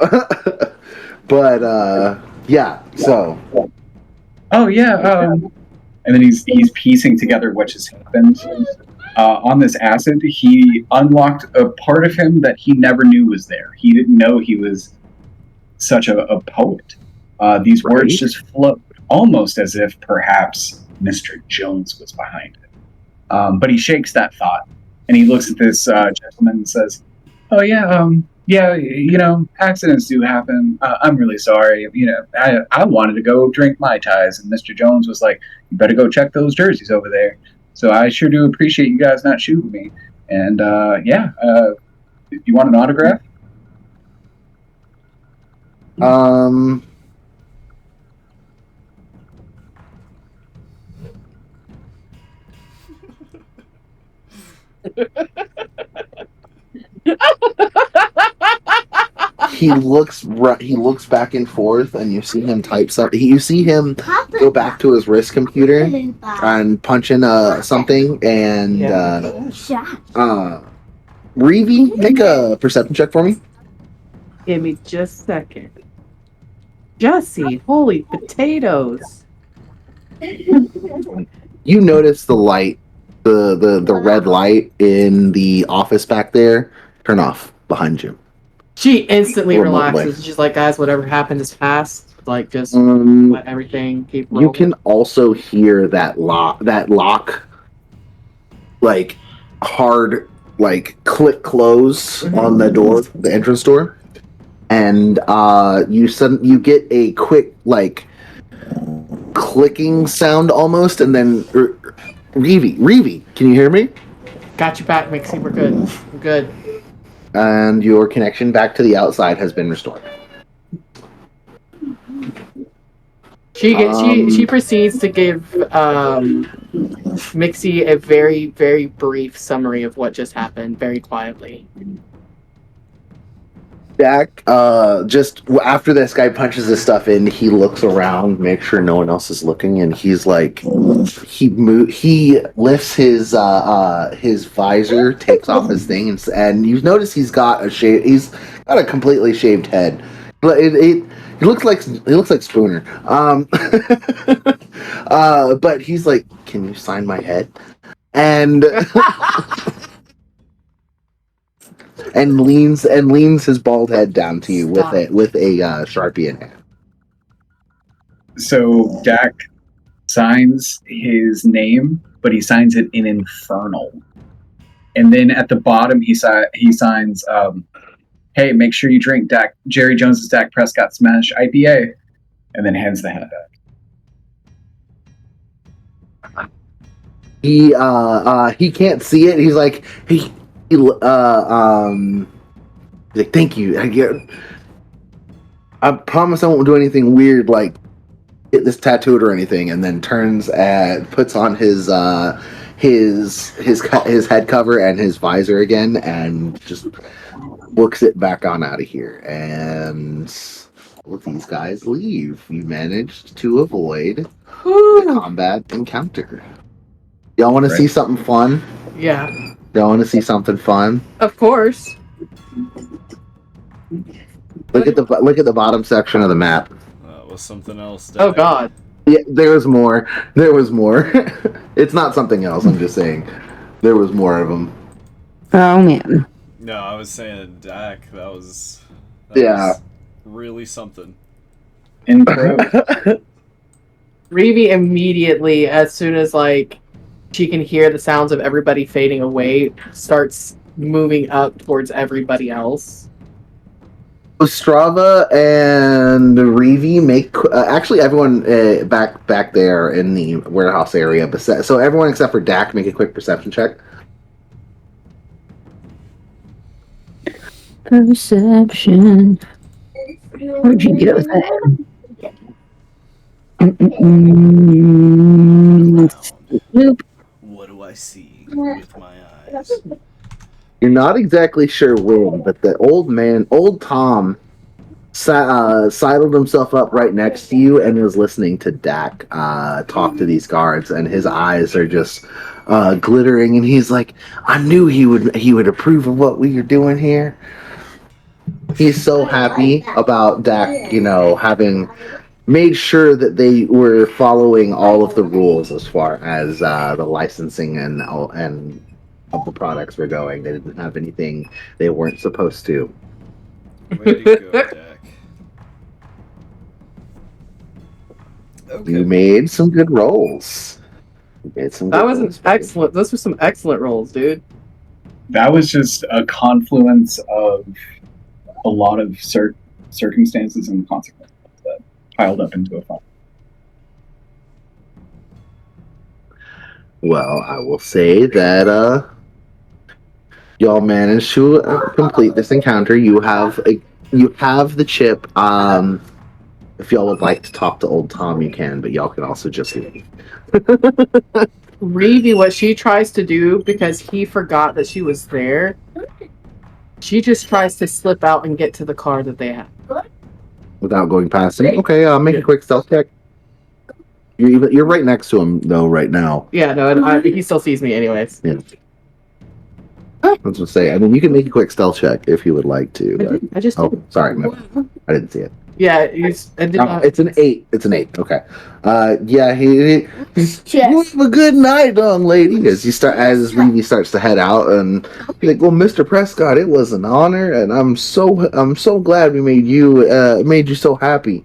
but yeah. So oh yeah, and then he's piecing together what just happened. On this acid, he unlocked a part of him that he never knew was there. He didn't know he was such a poet. These words just flow, almost as if perhaps Mr. Jones was behind it. But he shakes that thought, and he looks at this gentleman and says, "Oh yeah, yeah, you know, accidents do happen. I'm really sorry. You know, I wanted to go drink Mai Tais, and Mr. Jones was like, you better go check those jerseys over there. So I sure do appreciate you guys not shooting me. And you want an autograph?" He looks back and forth, and you see him type something. You see him go back to his wrist computer and punch in something. And Reevy, make a perception check for me. Give me just a second. Jesse, holy potatoes. You notice the light, the red light in the office back there turn off behind you. She instantly Remotely. relaxes. She's like, guys, whatever happened is past. Like, just let everything keep rolling. You can also hear that lock, like hard, like click close on the door, the entrance door, and you get a quick like clicking sound almost, and then Reevy, can you hear me? Got your back, Mixie. We're good. We're good. And your connection back to the outside has been restored. She proceeds to give Mixie a very, very brief summary of what just happened, very quietly. Dak, just after this guy punches his stuff in, he looks around, makes sure no one else is looking, and he's like, he lifts his visor, takes off his thing, and you notice he's got a completely shaved head. But he looks like Spooner. But he's like, "Can you sign my head?" And and leans his bald head down to you with a Sharpie in hand. So Dak signs his name, but he signs it in Infernal. And then at the bottom, he signs, "Hey, make sure you drink Jerry Jones's Dak Prescott Smash IPA," and then hands the hat back. He can't see it. He's like, he's like, "Thank you. I promise I won't do anything weird like get this tattooed or anything." And then turns and puts on his head cover and his visor again, and just books it back on out of here. And all of these guys leave. You managed to avoid the combat encounter. Y'all want to see something fun? Yeah. Y'all want to see something fun? Of course. Look at the bottom section of the map. That was something else. Oh God. Yeah, there was more. It's not something else. I'm just saying, there was more of them. Oh man. No, I was saying Dak. That was really something. Reevy immediately, as soon as like she can hear the sounds of everybody fading away, starts moving up towards everybody else. Strava and Reevy make actually everyone back there in the warehouse area. So everyone except for Dak make a quick perception check. Perception. Where'd you get with that? Nope. What do I see with my eyes? You're not exactly sure when, but the old Tom, sidled himself up right next to you and was listening to Dak talk to these guards, and his eyes are just glittering, and he's like, "I knew he would approve of what we are doing here." He's so happy about Dak, having made sure that they were following all of the rules as far as the licensing and of the products were going. They didn't have anything they weren't supposed to. Way to go, Dak. Okay. You made some good rolls. You made some That good was an rolls, buddy. excellent. Those were some excellent rolls, dude. That was just a confluence of a lot of circumstances and consequences that piled up into a fun. Well, I will say that y'all managed to complete this encounter. You have the chip. If y'all would like to talk to old Tom, you can, but y'all can also just leave. Reevy, what she tries to do, because he forgot that she was there, she just tries to slip out and get to the car that they have. Without going past him. Okay, make Yeah. a quick stealth check. You're right next to him though right now. Yeah, no, and he still sees me anyways. I was gonna say. I mean, you can make a quick stealth check if you would like to. But... I just Oh, did. sorry, I didn't see it. Yeah, I did Oh, not. it's an 8. It's an 8. Okay. Yeah, he's Yes. have a good night, young lady. As Reevy starts to head out, and he's like, "Well, Mr. Prescott, it was an honor, and I'm so glad we made you so happy.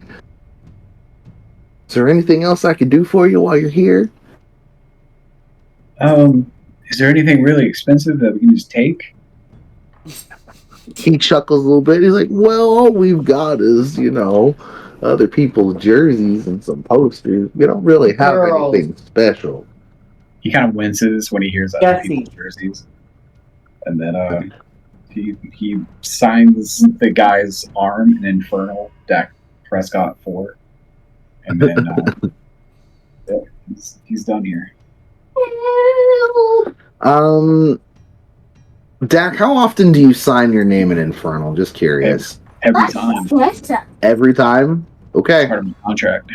Is there anything else I can do for you while you're here?" Is there anything really expensive that we can just take? He chuckles a little bit. He's like, "Well, all we've got is, other people's jerseys and some posters. We don't really have Girls. anything special." He kind of winces when he hears other Jesse. people's jerseys, and then he signs the guy's arm in Infernal Dak Prescott 4, and then yeah, he's done here. Dak, how often do you sign your name in Infernal? Just curious. Every time, Every time? Okay. part of my contract.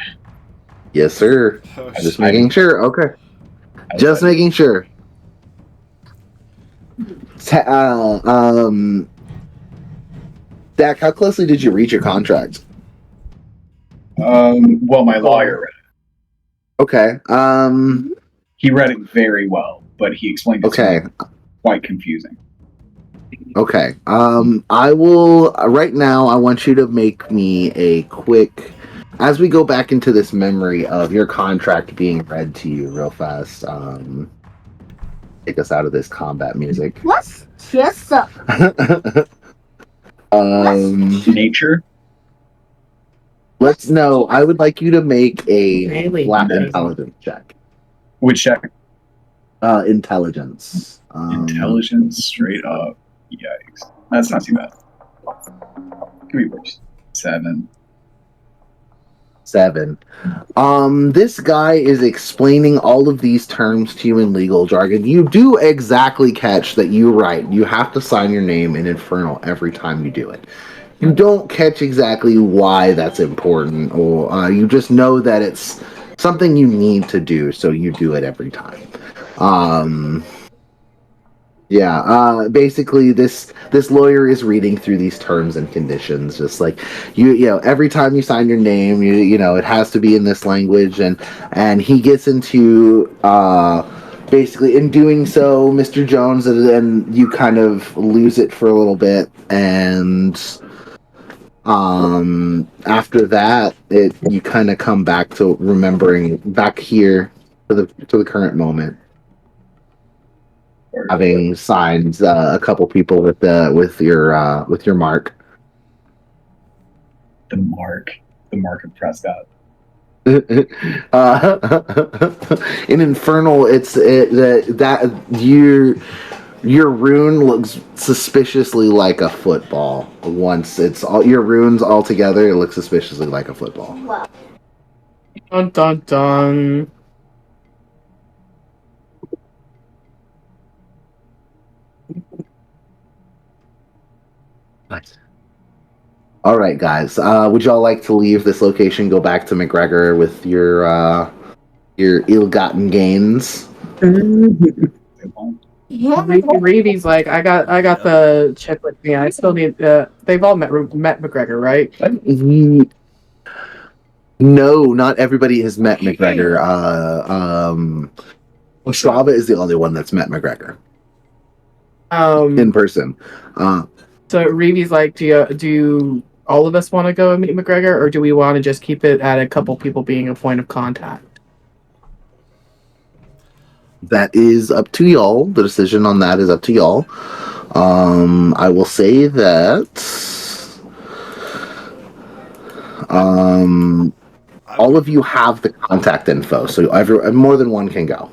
Yes, sir. Oh, Just shit. making sure. Okay. Just making sure. Dak, how closely did you read your contract? Well, my lawyer read it. Okay. He read it very well, but he explained it to Okay. me quite confusing. Okay. I will right now. I want you to make me a quick, as we go back into this memory of your contract being read to you, real fast. Take us out of this combat music. What's just up? Nature. Let's know. I would like you to make a Really? flat intelligence check. Which check? Intelligence. Intelligence, straight up. Yikes. That's not too bad. Could be worse. 7. 7. This guy is explaining all of these terms to you in legal jargon. You do exactly catch that you write. You have to sign your name in Infernal every time you do it. You don't catch exactly why that's important, or you just know that it's something you need to do, so you do it every time. Basically this lawyer is reading through these terms and conditions, just like you know, every time you sign your name, you know, it has to be in this language, and he gets into basically in doing so, Mr. Jones, and then you kind of lose it for a little bit, and after that you kind of come back to remembering back here to the current moment, having signed a couple people with your mark. The mark of Prescott. In Infernal, your rune looks suspiciously like a football. Once it's all your runes all together, it looks suspiciously like a football. Well, Dun dun dun. Nice. All right, guys. Would y'all like to leave this location, go back to McGregor with your ill-gotten gains? Reevy's like, I got the chip with me. I still need. They've all met McGregor, right? No, not everybody has met McGregor. Ostrava is the only one that's met McGregor in person. So Reevy's like, do all of us want to go and meet McGregor, or do we want to just keep it at a couple people being a point of contact? That is up to y'all. The decision on that is up to y'all. I will say that all of you have the contact info, so more than one can go.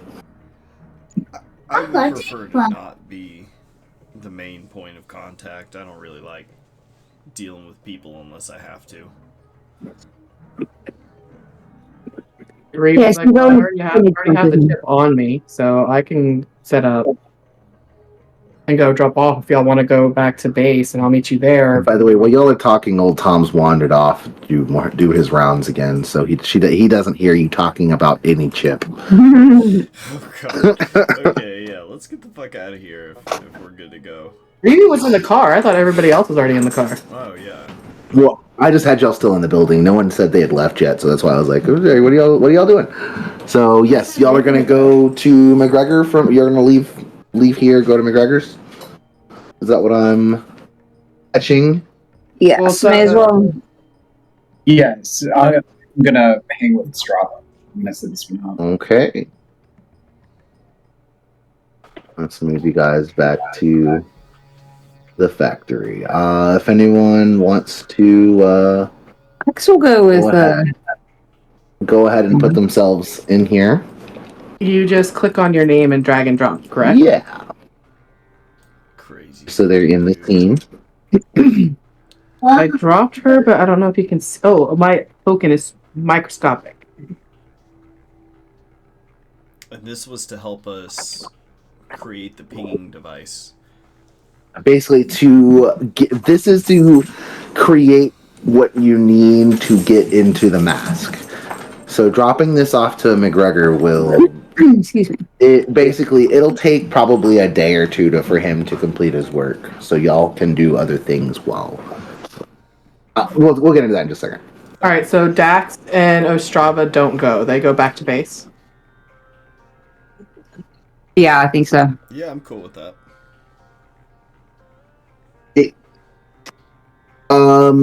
I would prefer to not be the main point of contact. I don't really like dealing with people unless I have to. Reevy's Yes, like, you well, I go- already have the chip on me, so I can set up and go drop off if y'all want to go back to base, and I'll meet you there. By the way, while y'all are talking, old Tom's wandered off to do his rounds again, so he doesn't hear you talking about any chip. Oh god. Okay, yeah, let's get the fuck out of here if we're good to go. Reevy was in the car. I thought everybody else was already in the car. Oh yeah. Well, I just had y'all still in the building. No one said they had left yet, so that's why I was like, "Okay, what are y'all doing?" So yes, y'all are gonna go to McGregor. You're gonna leave here, go to McGregor's. Is that what I'm catching? Yes, Well, may as well. Yes, I'm gonna hang with Strava. I'm gonna set this one up. Okay. Let's move you guys back to the factory. If anyone wants to I guess we'll go with go ahead and put themselves in here. You just click on your name and drag and drop, correct? Yeah. Crazy. So they're in the team. I dropped her, but I don't know if you can. Oh, my token is microscopic. And this was to help us create the pinging device. Basically, this is to create what you need to get into the mask. So dropping this off to McGregor will. excuse me. It'll take probably a day or two for him to complete his work, so y'all can do other things well. We'll get into that in just a second. All right, so Dax and Ostrava don't go; they go back to base. Yeah, I think so. Yeah, I'm cool with that.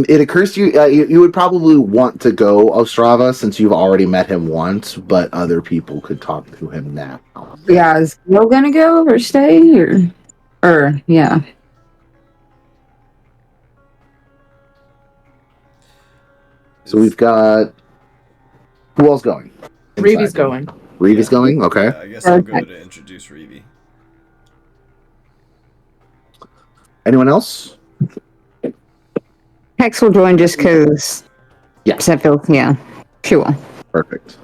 It occurs to you, you would probably want to go Ostrava since you've already met him once, but other people could talk to him now. Yeah, is Gil gonna go or stay or yeah? So we've got who else going? Reevy's going. Reevy's going. Okay. Yeah, I guess I'll go to introduce Reevy. Anyone else? Hex will join just because. Yeah. Yeah, she will. Perfect.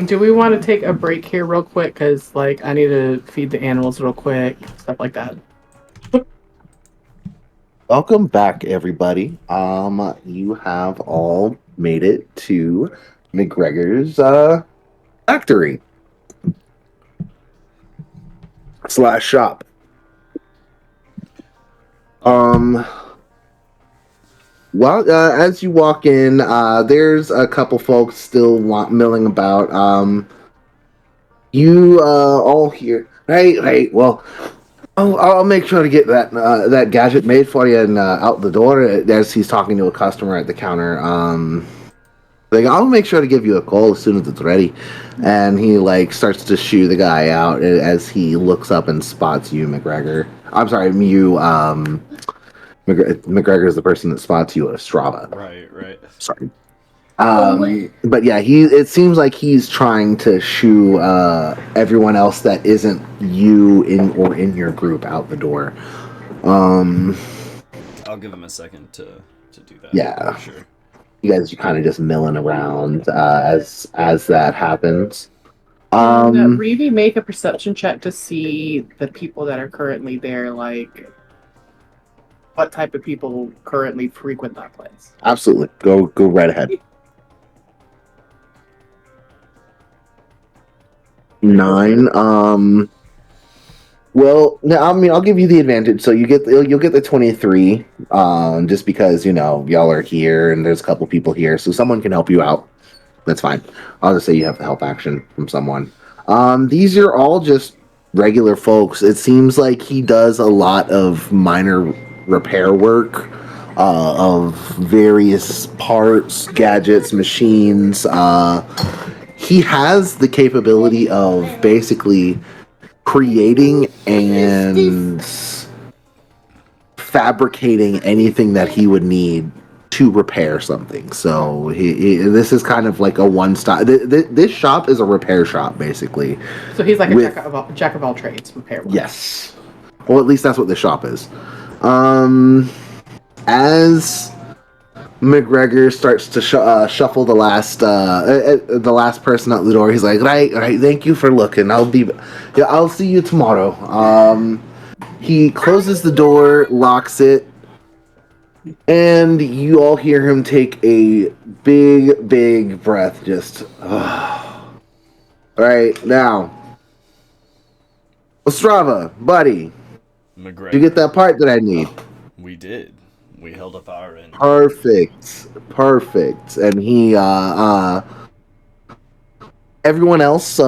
Do we want to take a break here real quick? Because, like, I need to feed the animals real quick, stuff like that. Welcome back, everybody. You have all made it to McGregor's factory / shop. Well, as you walk in, there's a couple folks still milling about. You all hear, hey, well, I'll make sure to get that gadget made for you and out the door. As he's talking to a customer at the counter, I'll make sure to give you a call as soon as it's ready. And he starts to shoo the guy out as he looks up and spots you, McGregor. I'm sorry, you. McGregor is the person that spots you at Strava. Right. Sorry. But yeah, it seems like he's trying to shoo everyone else that isn't you in your group out the door. I'll give him a second to do that. Yeah. Sure. You guys are kind of just milling around as that happens. Reevy, make a perception check to see the people that are currently there, like what type of people currently frequent that place. Absolutely. Go right ahead. 9. Well, no, I mean, I'll give you the advantage. So you'll get the 23, just because y'all are here and there's a couple people here, so someone can help you out. That's fine. I'll just say you have the help action from someone. These are all just regular folks. It seems like he does a lot of minor repair work of various parts, gadgets, machines. He has the capability of basically creating and fabricating anything that he would need to repair something. So this is kind of like a one-stop. This shop is a repair shop, basically. So he's like a jack of all trades repair work. Yes. Well, at least that's what the shop is. As McGregor starts to shuffle the last person out the door, he's like, right, thank you for looking. I'll see you tomorrow. He closes the door, locks it, and you all hear him take a big breath. Just, all right, now, Ostrava, buddy, McGregor. did you get that part that I need? We did. We held up our end. Perfect. And he, everyone else,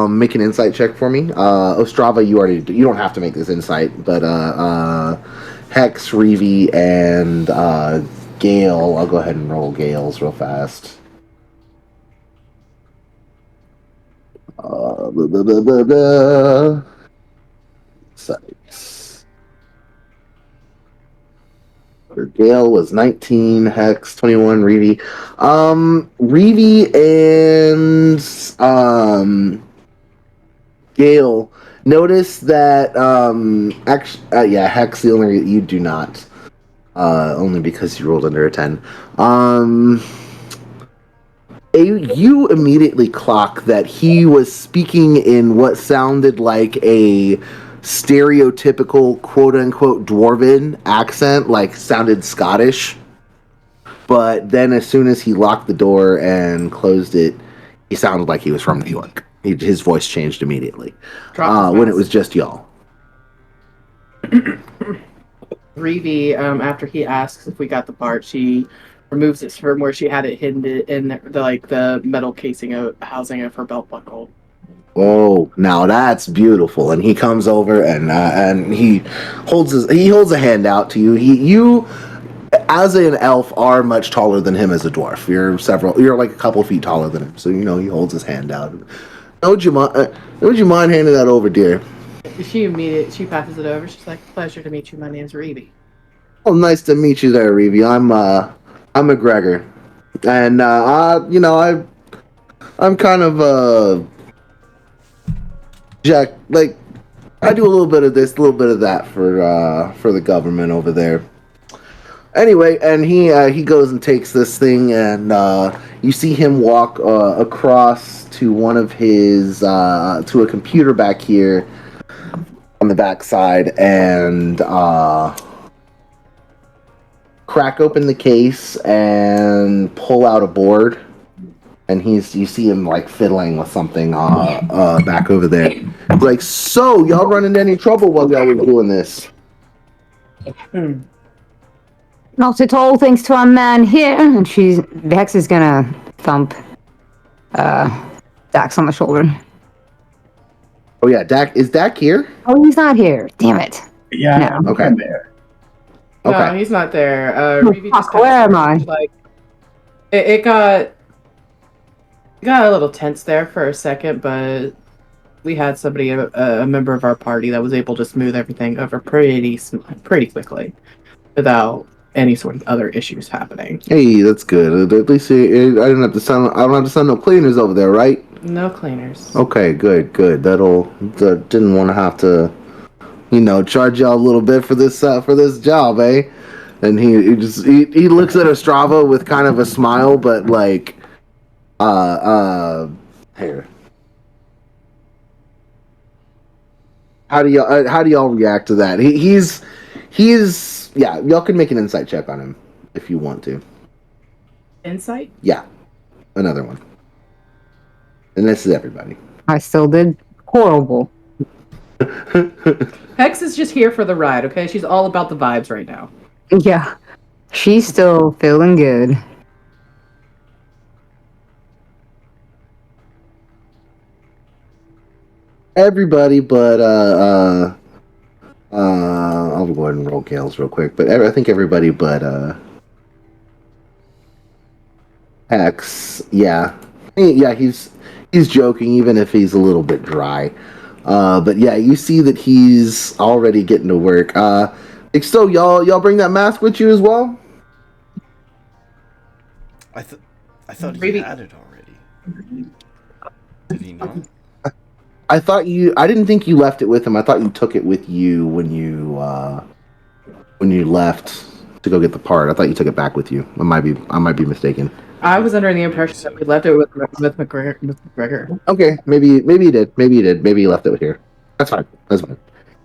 make an insight check for me. Ostrava, you don't have to make this insight, but Hex, Reeve, and Gale, I'll go ahead and roll Gale's real fast. Insights. Gale was 19, Hex 21, Reeve. Reeve and Gale notice that Hex, the only you do not. Only because you rolled under a 10. You immediately clock that he was speaking in what sounded like a stereotypical quote-unquote dwarven accent, like sounded Scottish. But then as soon as he locked the door and closed it, he sounded like he was from New York. His voice changed immediately when it was just y'all. Reeve, after he asks if we got the part, she removes it from where she had it hidden in the metal casing housing of her belt buckle. Oh, now that's beautiful. And he comes over and he holds a hand out to you. You, as an elf, are much taller than him as a dwarf. You're like a couple feet taller than him. So he holds his hand out. Would you mind handing that over, dear? She passes it over. She's like, "Pleasure to meet you. My name's Reeve." Oh, nice to meet you there, Reeve. I'm McGregor, and I'm kind of Jack, like, I do a little bit of this, a little bit of that for the government over there. Anyway, and he goes and takes this thing, and you see him walk across to one of his to a computer back here on the back side, and crack open the case and pull out a board. And you see him like fiddling with something back over there. Like, so y'all run into any trouble while y'all were doing this? Not at all, thanks to our man here. And Hex is gonna thump Dax on the shoulder. Oh yeah, is Dak here? Oh, he's not here. Damn it. Yeah, No. Okay. I'm there. Okay. No, he's not there. Oh, Reeve just fuck, where am I? like it got a little tense there for a second, but we had somebody, a member of our party, that was able to smooth everything over pretty quickly without any sort of other issues happening. Hey, that's good. At least I don't have to send no cleaners over there, right? No cleaners. Okay, good. Didn't want to have to, charge y'all a little bit for this job, eh? And he looks at Ostrava with kind of a smile, but like, here. How do y'all react to that? He's yeah. Y'all can make an insight check on him if you want to. Insight? Yeah, another one. And this is everybody. I still did horrible. Hex is just here for the ride, okay? She's all about the vibes right now. Yeah. She's still feeling good. Everybody but I'll go ahead and roll Gales real quick, but I think everybody but Hex, yeah, he's joking, even if he's a little bit dry. But yeah, you see that he's already getting to work. So y'all bring that mask with you as well? I thought he Maybe- had it already. Did he not? I didn't think you left it with him. I thought you took it with you when you left to go get the part. I thought you took it back with you. I might be mistaken. I was under the impression that we left it with McGregor. Okay, maybe you did. Maybe you did. Maybe you left it here. That's fine.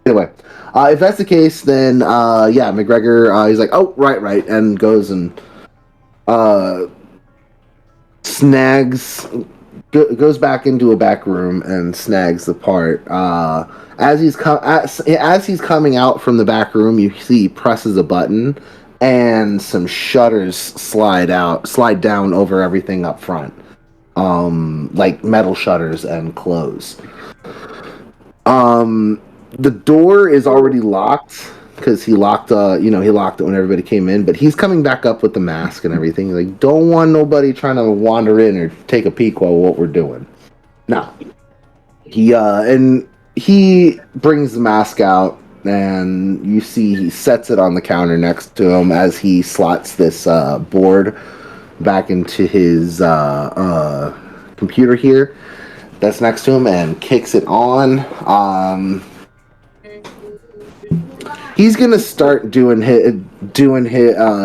Anyway, if that's the case, then yeah, McGregor. He's like, oh, right, and goes and goes back into a back room and snags the part. As he's coming out from the back room, you see he presses a button, and some shutters slide down over everything up front, like metal shutters, and close. The door is already locked because he locked it when everybody came in. But he's coming back up with the mask and everything. He's like, don't want nobody trying to wander in or take a peek while what we're doing. No. He brings the mask out, and you see he sets it on the counter next to him as he slots this board back into his computer here that's next to him and kicks it on. He's gonna start doing his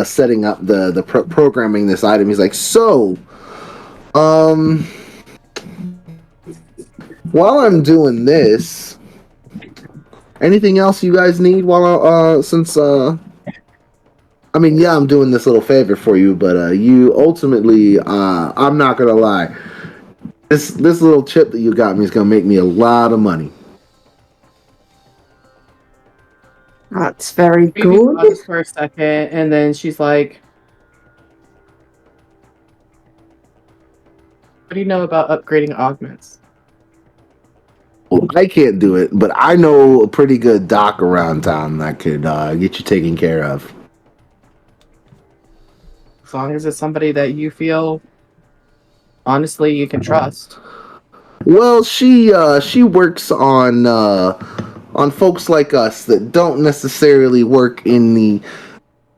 setting up the programming this item. He's like, so, while I'm doing this, anything else you guys need? I'm doing this little favor for you, but you ultimately, I'm not gonna lie, this little chip that you got me is gonna make me a lot of money. That's very Maybe good. pauses for a second, and then she's like, "What do you know about upgrading augments?" Well, I can't do it, but I know a pretty good doc around town that could get you taken care of. As long as it's somebody that you feel, honestly, you can trust. Well, she works on folks like us that don't necessarily work in the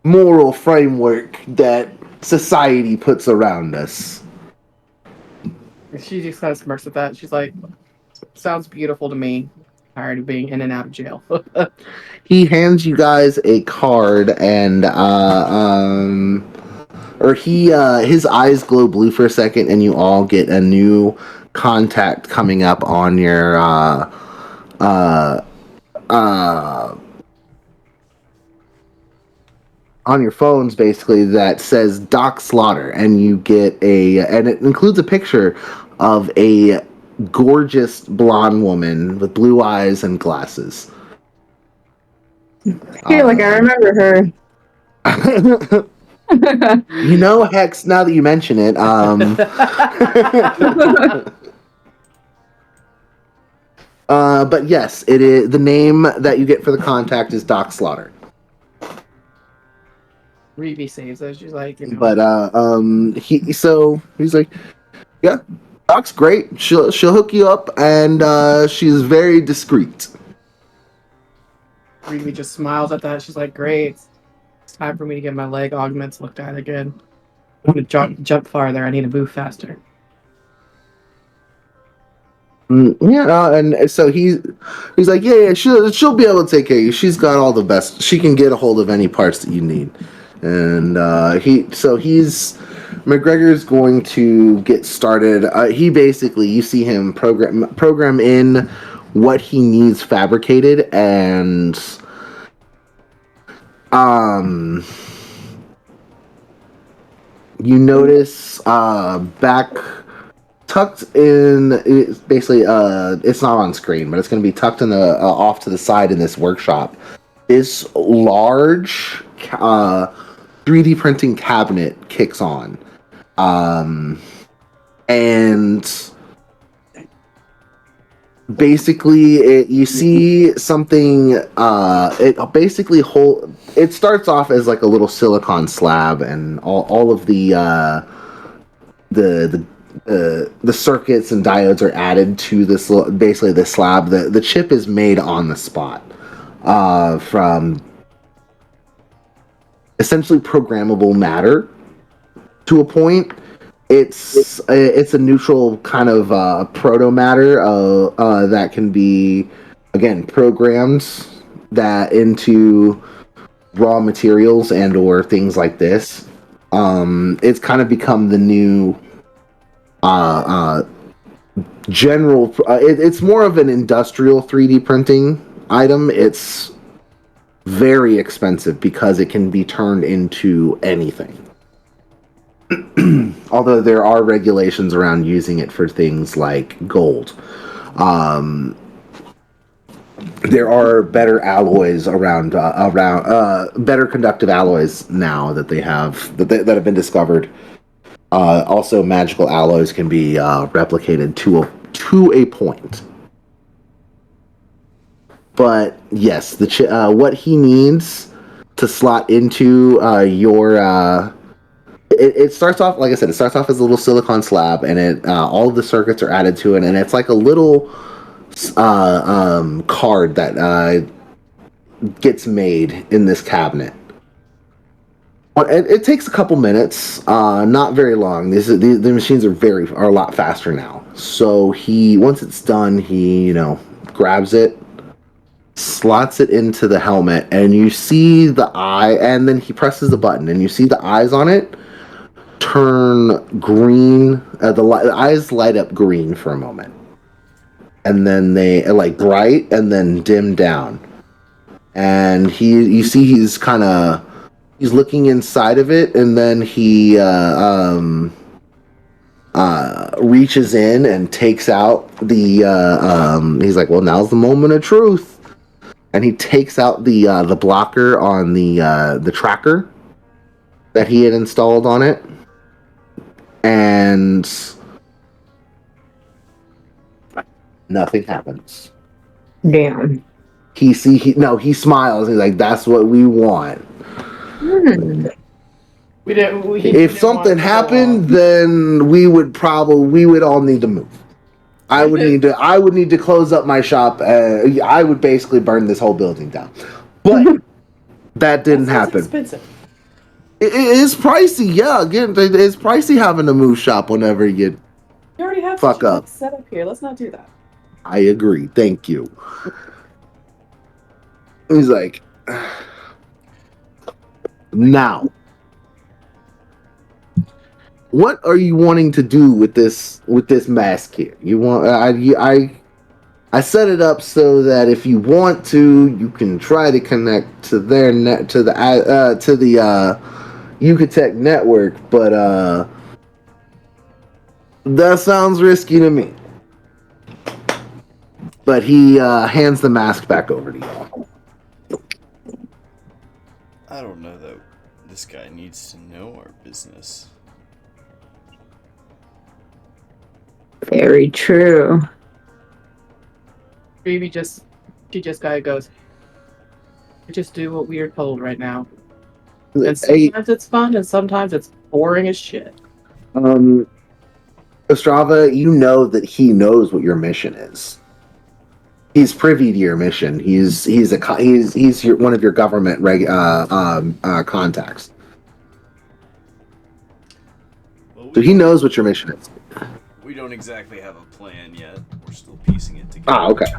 moral framework that society puts around us. She just kind of smirks at that. She's like, "Sounds beautiful to me. Tired of being in and out of jail." He hands you guys a card, and his eyes glow blue for a second, and you all get a new contact coming up on your on your phones, basically, that says Doc Slaughter, and you get and it includes a picture of a gorgeous blonde woman with blue eyes and glasses. I feel like I remember her. You know, Hex, now that you mention it, but yes, it is the name that you get for the contact is Doc Slaughter. Reeve saves her. She's like, you know. But he's like, yeah, Doc's great. She'll hook you up, and she's very discreet. Reeve just smiles at that. She's like, "Great. It's time for me to get my leg augments looked at again. I want to jump farther. I need to move faster." And so he's like, yeah, she'll be able to take care of you. She's got all the best. She can get a hold of any parts that you need. And McGregor's going to get started. He basically, you see him program in what he needs fabricated, and you notice back tucked in. It's basically, it's not on screen, but it's going to be tucked in the off to the side in this workshop. This large 3D printing cabinet kicks on, and basically, you see something. It starts off as like a little silicon slab, and all of the circuits and diodes are added to this. Basically, the slab. The chip is made on the spot from essentially programmable matter to a point. It's a neutral kind of proto matter that can be, again, programmed that into raw materials and or things like this. It's kind of become the new general. It's more of an industrial 3D printing item. It's very expensive because it can be turned into anything. Although there are regulations around using it for things like gold. There are better alloys around better conductive alloys now that they have that have been discovered. Also, magical alloys can be replicated to a point. But yes, what he needs to slot into your. It starts off, like I said, it starts off as a little silicon slab, and all of the circuits are added to it, and it's like a little card that gets made in this cabinet. It takes a couple minutes, not very long. The machines are a lot faster now. So once it's done, he grabs it, slots it into the helmet, and you see the eye, and then he presses the button, and you see the eyes on it turn green. The eyes light up green for a moment, and then they like bright and then dim down. And you see he's looking inside of it, and then he reaches in and takes out the. He's like, "Well, now's the moment of truth," and he takes out the blocker on the tracker that he had installed on it. And nothing happens. Damn. He smiles. He's like, "That's what we want." If something happened, then we would all need to move. I would need to close up my shop. I would basically burn this whole building down. But that didn't happen. Expensive. It is pricey, yeah. Again, it's pricey having to move shop whenever you already have fuck up. set up here. Let's not do that. I agree. Thank you. He's like, now, what are you wanting to do with this mask here? You want I set it up so that if you want to, you can try to connect to their net to the Yucatec network, but that sounds risky to me. But he hands the mask back over to you. I don't know that this guy needs to know our business. Very true. Maybe she just kind of goes, "We just do what we are told right now." And sometimes it's fun, and sometimes it's boring as shit. Ostrava, you know that he knows what your mission is. He's privy to your mission. He's one of your government contacts. Well, So he knows what your mission is. we don't exactly have a plan yet. We're still piecing it together. Ah, okay.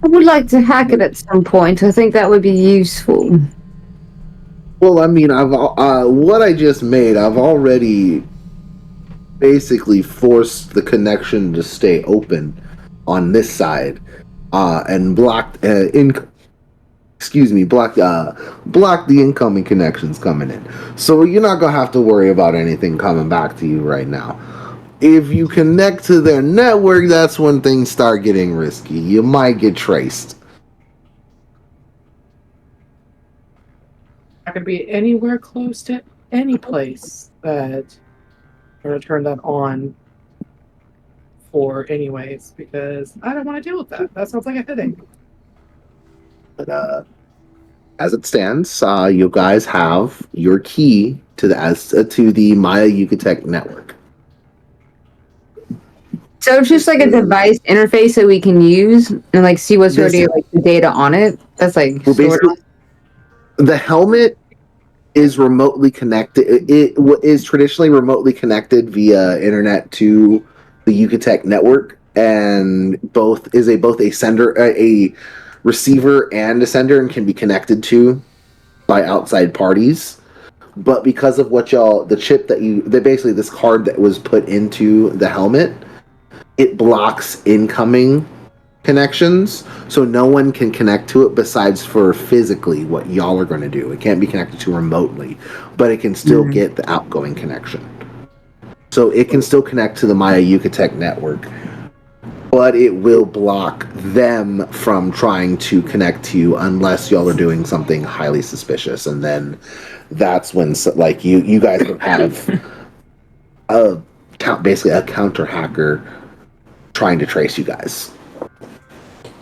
I would like to hack it at some point. I think that would be useful. Well, I mean, what I just made, I've already basically forced the connection to stay open on this side, and blocked blocked the incoming connections coming in. So you're not gonna have to worry about anything coming back to you right now. if you connect to their network, that's when things start getting risky. You might get traced. I could be anywhere close to any place that I'm going to turn that on for anyways, because I don't want to deal with that. That sounds like a headache. But as it stands, you guys have your key to the Maya Yucatec network. So it's just like a device interface that we can use and like see what's already like the data on it. That's like Well, sort of. the helmet is remotely connected. It is traditionally remotely connected via internet to the Yucatec network, and both a sender, a receiver, and a sender, and can be connected to by outside parties. But because of the chip that basically this card that was put into the helmet, it blocks incoming connections, so no one can connect to it besides for physically what y'all are going to do. It can't be connected to remotely, but it can still get the outgoing connection. So it can still connect to the Maya Yucatec network, but it will block them from trying to connect to you unless y'all are doing something highly suspicious, and then that's when like you guys would have basically a counter hacker trying to trace you guys.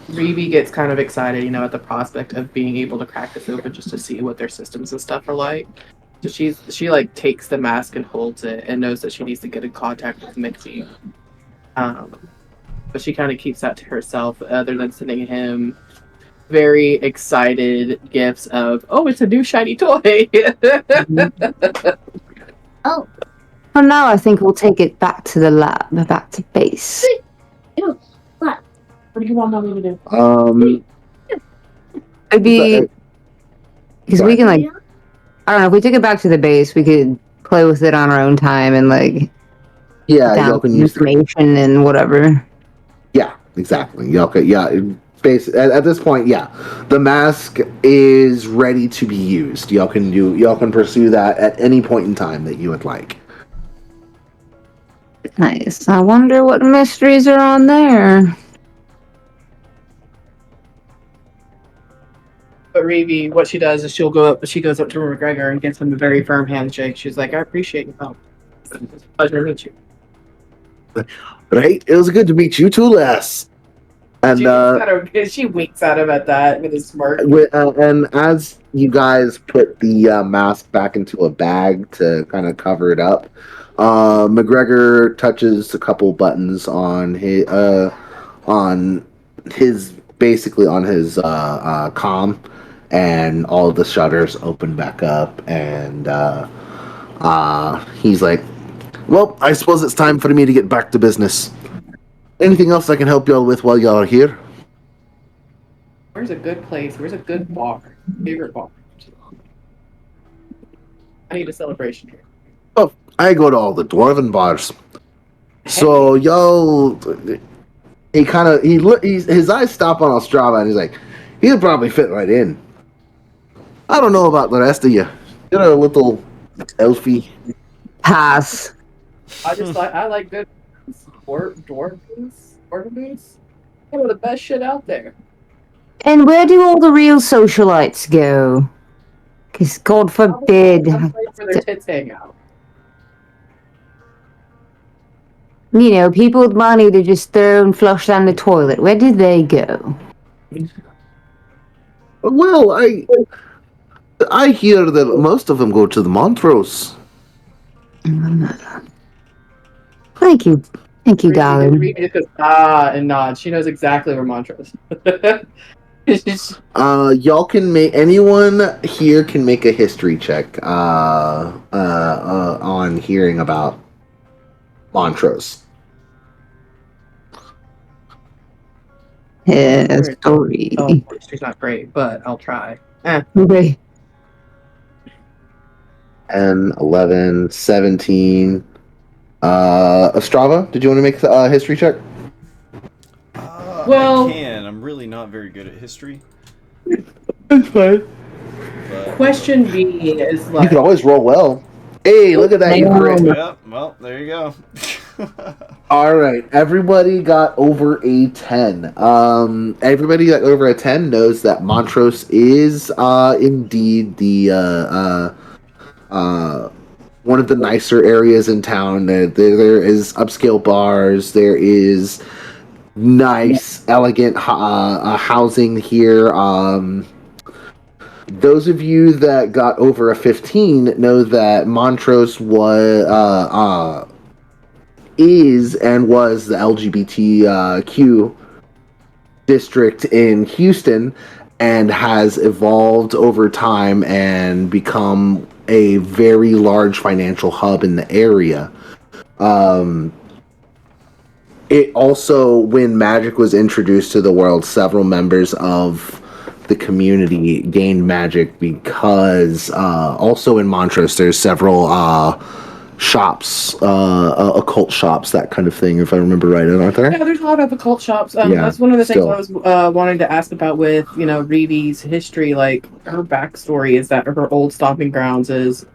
Reeve gets kind of excited, at the prospect of being able to crack this open just to see what their systems and stuff are like. So she like takes the mask and holds it and knows that she needs to get in contact with Mitzi. But she kind of keeps that to herself, other than sending him very excited gifts of, "Oh, it's a new shiny toy." Oh, For now, I think we'll take it back to the lab, back to base. What do you want mommy to do? Maybe because we can like, I don't know. If we took it back to the base, we could play with it on our own time and like, Y'all can use information and whatever. Yeah, exactly. Y'all could, at this point, the mask is ready to be used. Y'all can pursue that at any point in time that you would like. Nice. I wonder what mysteries are on there. But Reeve, what she does is she goes up to McGregor and gives him a very firm handshake. She's like, "I appreciate your help. It's a pleasure to meet you." Right? It was good to meet you too, Les. And she winks at him at that with a smirk. And as you guys put the mask back into a bag to kind of cover it up, McGregor touches a couple buttons on his comm, and all the shutters open back up, and he's like, "Well, I suppose it's time for me to get back to business. Anything else I can help y'all with while y'all are here?" Where's a good place? Where's a good bar? Favorite bar? I need a celebration here. Oh, I go to all the dwarven bars. So y'all, his eyes stop on Ostrava, and he's like, "He'll probably fit right in. I don't know about the rest of you. You're a little elfy." Pass. I like good dwarven booths. Some of the best shit out there. And where do all the real socialites go? Because God forbid, Where their tits hang out. People with money to just throw and flush down the toilet. Where do they go? Well, I hear that most of them go to the Montrose. Thank you, darling. Reeve just goes, and nods. She knows exactly where Montrose is. Y'all can anyone here can make a history check on hearing about Montrose. History. Oh, history's not great, but I'll try. Okay. 10, 11, 17. Ostrava, did you want to make a history check? Well, I can. I'm really not very good at history. It's fine. But, question B is like, You can always roll well. Hey, look at that. You crit. Yep. Well, there you go. All right, everybody got over a 10. Everybody got over a 10 knows that Montrose is indeed the one of the nicer areas in town. There is upscale bars. There is nice, elegant housing here. Those of you that got over a 15 know that Montrose is and was the LGBTQ district in Houston and has evolved over time and become a very large financial hub in the area. It also, when magic was introduced to the world, several members of the community gained magic because also in Montrose there's several shops, occult shops, that kind of thing, if I remember right, aren't there? Yeah, there's a lot of occult shops. Yeah, That's one of the things still. I was wanting to ask about with, Reeve's history. Like, her backstory is that her old stomping grounds is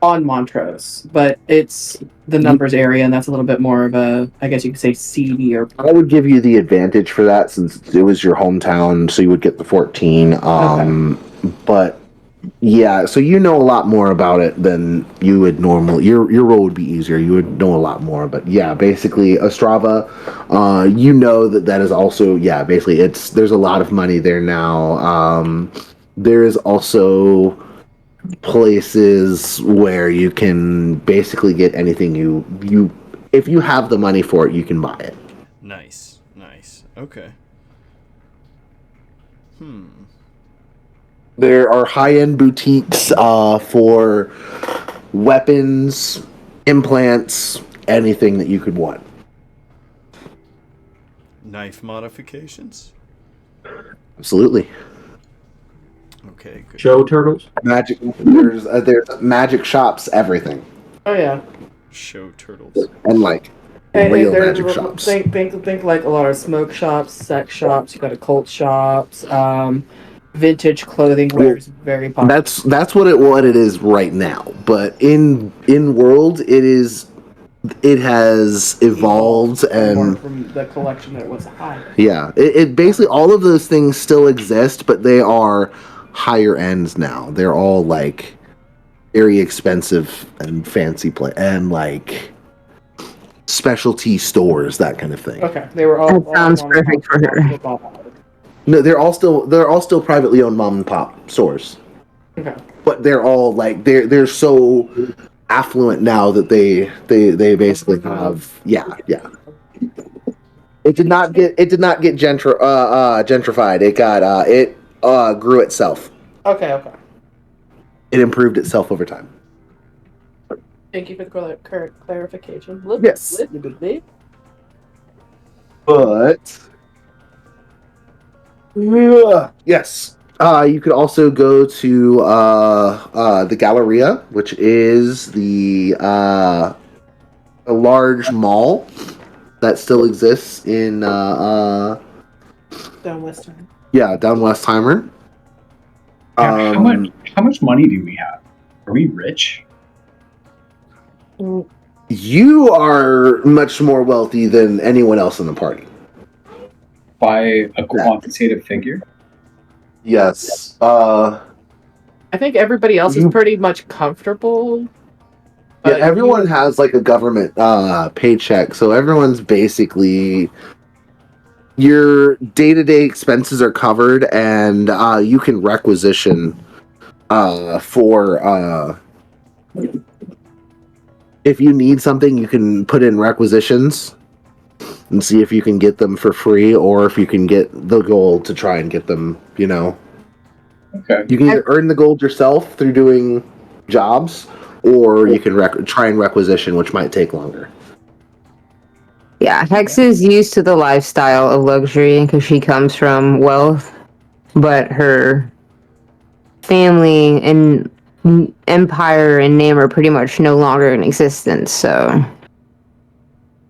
on Montrose, but it's the Numbers area, and that's a little bit more of a, I guess you could say, seedy or. I would give you the advantage for that since it was your hometown, so you would get the 14. But yeah, so you know a lot more about it than you would normally. Your role would be easier. You would know a lot more. But yeah, basically, Ostrava, you know that is also, yeah, basically there's a lot of money there now. There is also places where you can basically get anything you if you have the money for it, you can buy it. Nice. Okay. There are high-end boutiques for weapons, implants, anything that you could want. Knife modifications? Absolutely. Okay, good. Show turtles. Magic. There's magic shops, everything, Oh yeah. Show turtles. and like And real there's magic shops. think like a lot of smoke shops, sex shops. You got occult shops. Vintage clothing wear is very popular. That's what it is right now. But in world, it has evolved more and from the collection that was high. yeah, it basically all of those things still exist, but they are higher ends now. They're all like very expensive and fancy and like specialty stores, that kind of thing. Okay, they were all. That sounds perfect for her. No, they're all still privately owned mom and pop stores. Okay. But they're all like they're so affluent now that they basically have yeah. It did not get gentrified. It grew itself. Okay. It improved itself over time. Thank you for the clarification. Yes. But yes. You could also go to the Galleria, which is a large mall that still exists in Down Western. down Westheimer. How much money do we have? Are we rich? You are much more wealthy than anyone else in the party. By a quantitative figure? Yes. I think everybody else is pretty much comfortable. Yeah, everyone has like a government paycheck, so everyone's basically your day-to-day expenses are covered, and you can requisition for if you need something, you can put in requisitions and see if you can get them for free, or if you can get the gold to try and get them. Okay. You can either earn the gold yourself through doing jobs, or you can try and requisition, which might take longer. Yeah, Hex is used to the lifestyle of luxury because she comes from wealth, but her family and empire and name are pretty much no longer in existence, so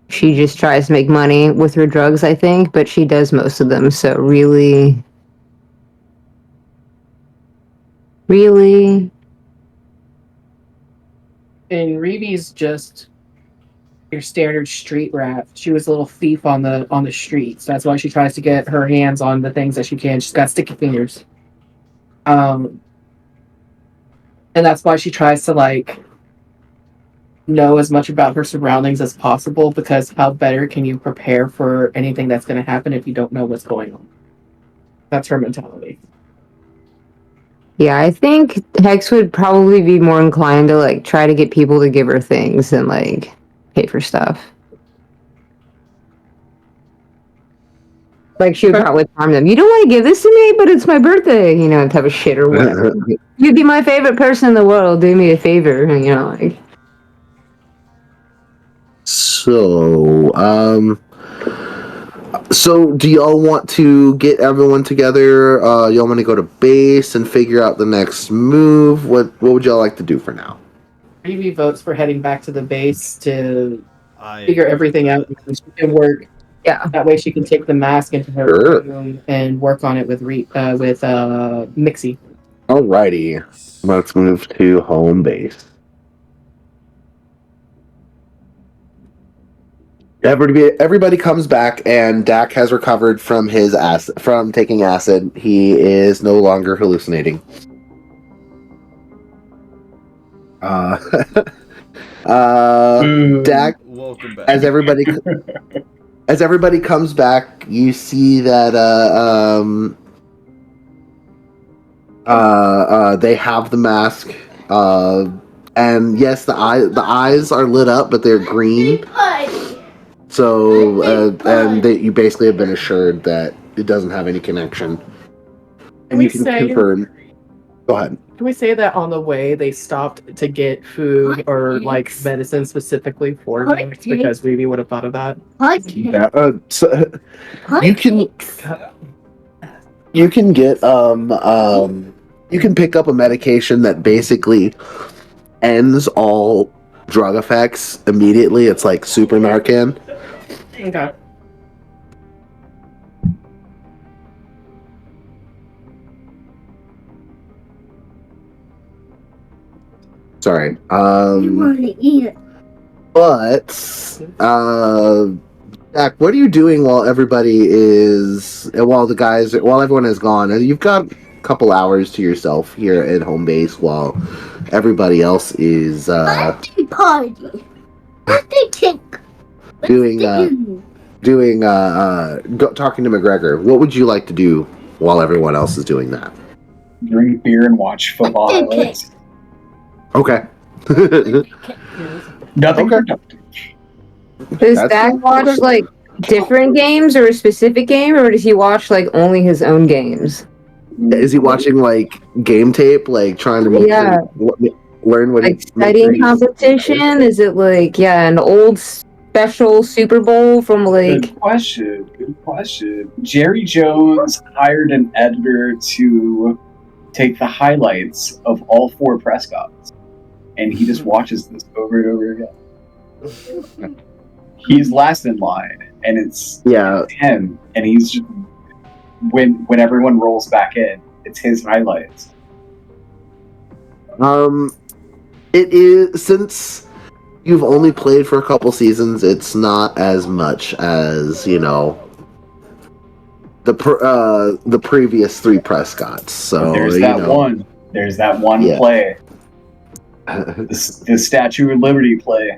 she just tries to make money with her drugs, I think, but she does most of them, so really... And Reeve's just your standard street rat. She was a little thief on the streets. That's why she tries to get her hands on the things that she can. She's got sticky fingers. And that's why she tries to like know as much about her surroundings as possible, because how better can you prepare for anything that's going to happen if you don't know what's going on? That's her mentality. Yeah, I think Hex would probably be more inclined to like try to get people to give her things than like pay for stuff. Like she would probably harm them. You don't want to give this to me, but it's my birthday, you know, type of shit or whatever. You'd be my favorite person in the world. Do me a favor, you know, like. So do y'all want to get everyone together? Y'all want to go to base and figure out the next move? What would y'all like to do for now? Revy votes for heading back to the base to I figure everything out, and she can work. Yeah. That way, she can take the mask into her Sure. room and work on it with Mixie. Alrighty, let's move to home base. Everybody comes back, and Dak has recovered from from taking acid. He is no longer hallucinating. Dak, welcome back. as everybody comes back, you see that they have the mask, and yes, the eyes are lit up, but they're green. So, and you basically have been assured that it doesn't have any connection. And you can confirm. Go ahead. Can we say that on the way they stopped to get food or like medicine specifically for them, because Revy would have thought of that? Yeah, so you can get you can pick up a medication that basically ends all drug effects immediately. It's like Super Narcan. Okay. Sorry. You want to eat it. But Jack, what are you doing while everyone is gone? You've got a couple hours to yourself here at home base while everybody else is Birthday party. Birthday cake. talking to McGregor. What would you like to do while everyone else is doing that? Drink beer and watch football highlights. Okay. Nothing Okay. productive. Does That's Dak fine. watch like different games or a specific game, or does he watch like only his own games? Is he watching like game tape, like trying to learn what Like studying competition? Is it like an old special Super Bowl from like? Good question. Jerry Jones hired an editor to take the highlights of all 4 Prescotts, and he just watches this over and over again. He's last in line, and it's him, and he's just when everyone rolls back in, it's his highlights. It is, since you've only played for a couple seasons, it's not as much as, you know, the previous 3 Prescotts. So There's that one Yeah. play. The Statue of Liberty play.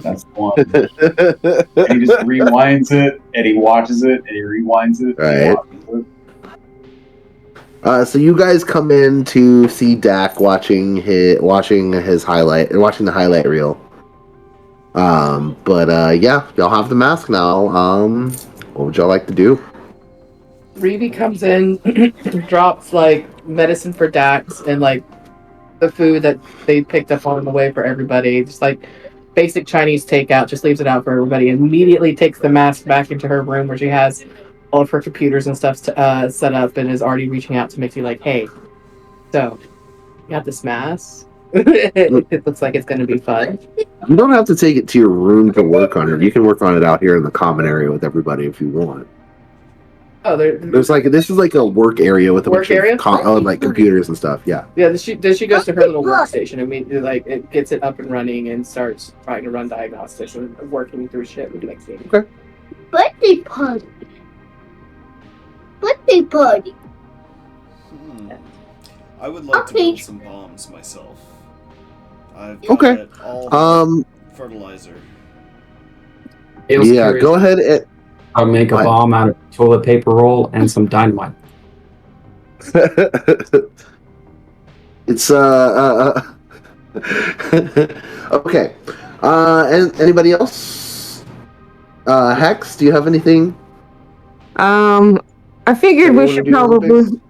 That's the one. And he just rewinds it, and he watches it, and he rewinds it. And he Right. watches it. So you guys come in to see Dak watching the highlight reel. Yeah, y'all have the mask now. What would y'all like to do? Revy comes in, drops like medicine for Dax and like the food that they picked up on the way for everybody. Just like basic Chinese takeout, just leaves it out for everybody. Immediately takes the mask back into her room where she has all of her computers and stuff set up, and is already reaching out to Mixie like, hey, so you got this mask? It looks like it's going to be fun. You don't have to take it to your room to work on it. You can work on it out here in the common area with everybody if you want. Oh, There's like this is like a work area with a Work bunch area? of like computers and stuff. Yeah. yeah. She goes to her little workstation. I mean, like it gets it up and running and starts trying to run diagnostics and working through shit with like Birthday party. Birthday party. I would like to Okay. build some bombs myself. I've Okay. got all fertilizer. Gale's Yeah. curious Go ahead. And, how to make a What? bomb out of toilet paper roll and some dynamite. it's okay. And anybody else? Hex, do you have anything? I figured Anyone we should do anything? probably.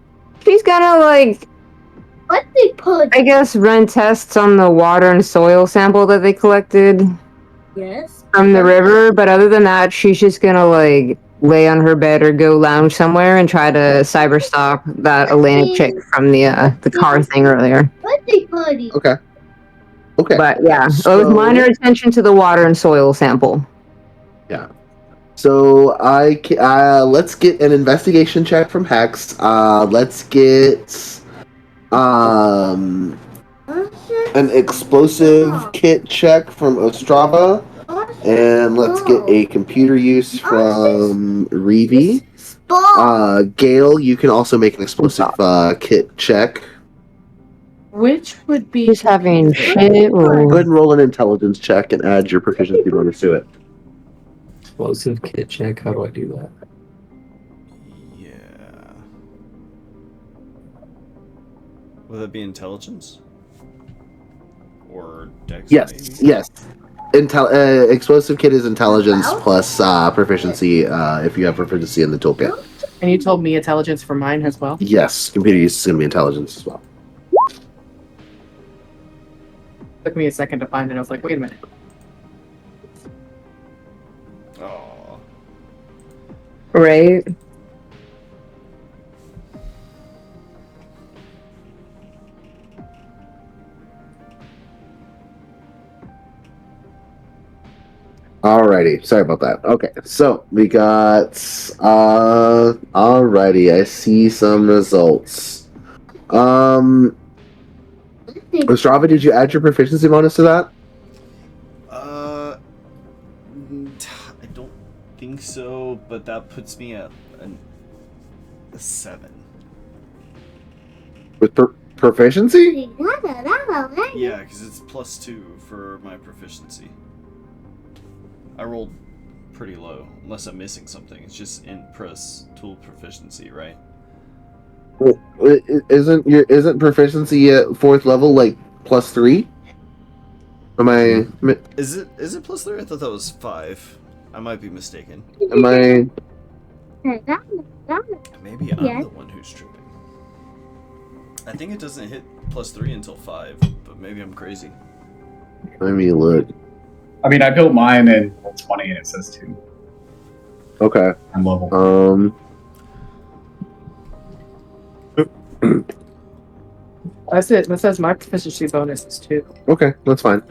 She's gonna like, Birthday party. I guess, run tests on the water and soil sample that they collected Yes. from the river. But other than that, she's just gonna like lay on her bed or go lounge somewhere and try to cyber stalk that Atlantic chick from the car thing earlier. Birthday party. Okay. Okay. But yeah, So- with minor attention to the water and soil sample. So let's get an investigation check from Hex. Let's get an explosive kit check from Ostrava, and let's get a computer use from Reeve. Spawn. Gale, you can also make an explosive kit check. Which would be She's having shit. Go ahead and roll an intelligence check and add your proficiency bonus to it. Explosive kit check. How do I do that? Yeah. Would that be intelligence? Or dex? Yes, maybe? yes. Explosive kit is intelligence plus proficiency if you have proficiency in the toolkit. And you told me intelligence for mine as well. Yes, computer use is going to be intelligence as well. Took me a second to find it. I was like, wait a minute. Aw. Right? Alrighty, sorry about that. Okay, so we got alrighty, I see some results. Ostrava, did you add your proficiency bonus to that? I don't think so, but that puts me at a 7. With proficiency? Yeah, because it's +2 for my proficiency. I rolled pretty low, unless I'm missing something. It's just in press tool proficiency, right? Isn't proficiency at 4th level like +3? Am I Is it +3? I thought that was 5. I might be mistaken. am I Maybe I'm Yes. the one who's tripping. I think it doesn't hit +3 until 5, but maybe I'm crazy. let me look. I mean, I built mine in Roll20 and it says 2. Okay. I'm level. That's it. That says my proficiency bonus is 2. Okay, that's fine.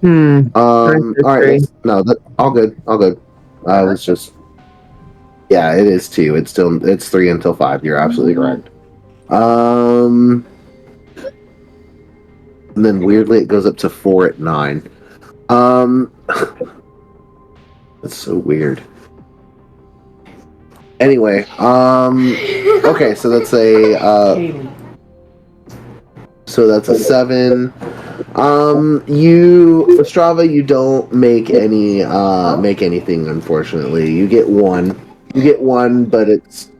That's Alright, three. no, all good. I was just yeah, it is 2. It's 3 until 5. You're absolutely correct. And then weirdly it goes up to 4 at 9. That's so weird. Anyway, okay, so that's a so that's a 7. Strava, you don't make anything, unfortunately. You get 1. You get 1, but it's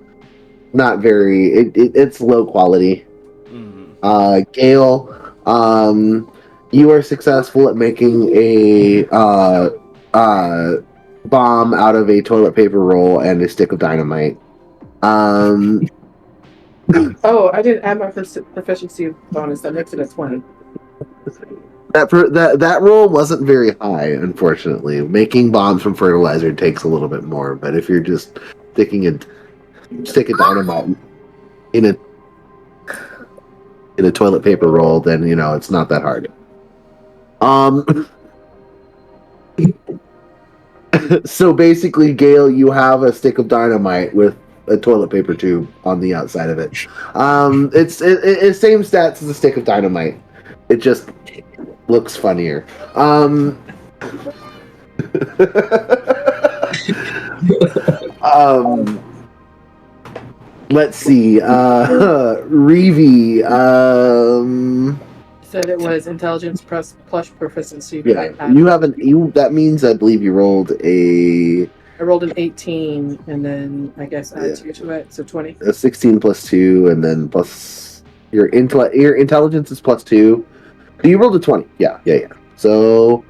not very it's low quality. Mm-hmm. Gale, you are successful at making a bomb out of a toilet paper roll and a stick of dynamite. Oh, I didn't add my proficiency bonus. That makes it a 20. That roll wasn't very high, unfortunately. Making bombs from fertilizer takes a little bit more, but if you're just sticking a stick of dynamite in a toilet paper roll, then it's not that hard. So basically, Gale, you have a stick of dynamite with a toilet paper tube on the outside of it. It's same stats as a stick of dynamite. It just looks funnier. Let's see. Reeve. Said it was intelligence plus proficiency. Yeah, you haven't. That means I believe you rolled a. I rolled an 18, and then I guess add 2 to it, so 20. A 16 plus 2, and then plus your intelligence is plus 2. You rolled a 20. Yeah. So,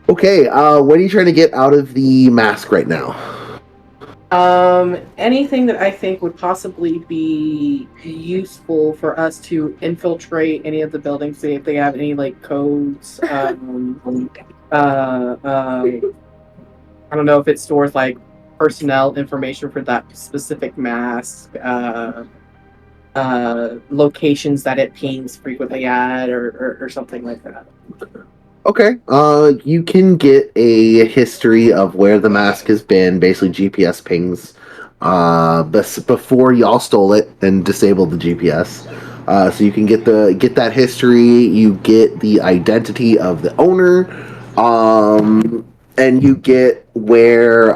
okay. What are you trying to get out of the mask right now? Anything that I think would possibly be useful for us to infiltrate any of the buildings, see if they have any like codes. I don't know if it stores like personnel information for that specific mask, locations that it pings frequently at, or something like that. Okay. You can get a history of where the mask has been, basically GPS pings. Before y'all stole it and disabled the GPS. So you can get that history. You get the identity of the owner. And you get where,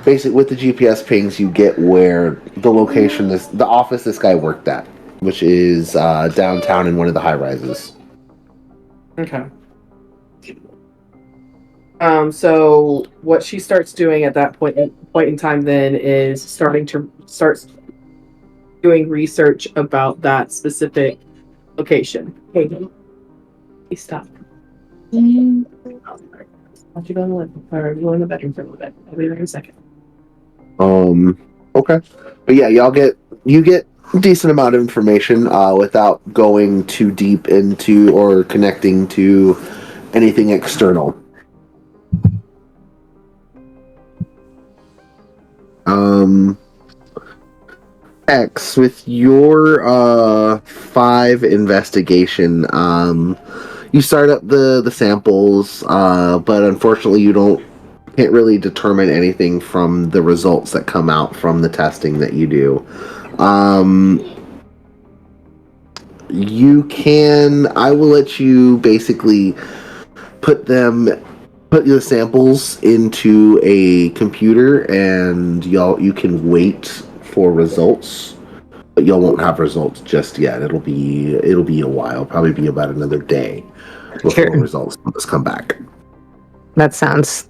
basically with the GPS pings, you get where the location is, the office this guy worked at, which is downtown in one of the high rises. Okay. So what she starts doing at that point in time then is start doing research about that specific location. Hey, please stop. Why don't you go in the living or go in the bedroom for a little bit? I'll be there in a second. Okay. But yeah, you get a decent amount of information without going too deep into or connecting to anything external. X, with your 5 investigation, you start up the samples, but unfortunately you can't really determine anything from the results that come out from the testing that you do. I will let you basically put the samples into a computer, and you can wait for results, but y'all won't have results just yet. It'll be a while, probably be about another day before results come back. That sounds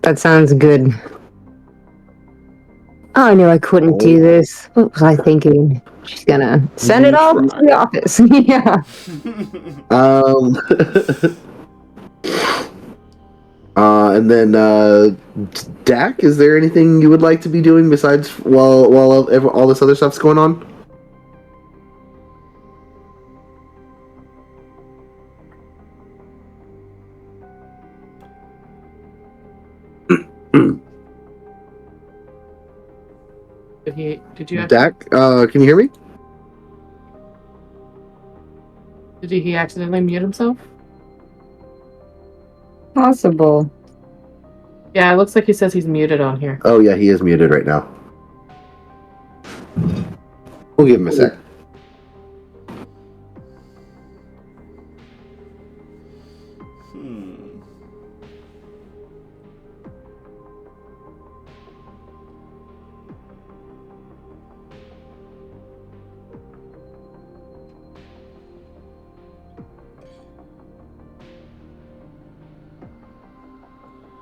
good. Oh, I knew I couldn't do this. What was I thinking? She's gonna send it all to the office. Yeah. And then Dak, is there anything you would like to be doing besides while all this other stuff's going on? Did you Dak, can you hear me? Did he accidentally mute himself? Possible. Yeah, it looks like he says he's muted on here. Oh yeah, he is muted right now. We'll give him a sec.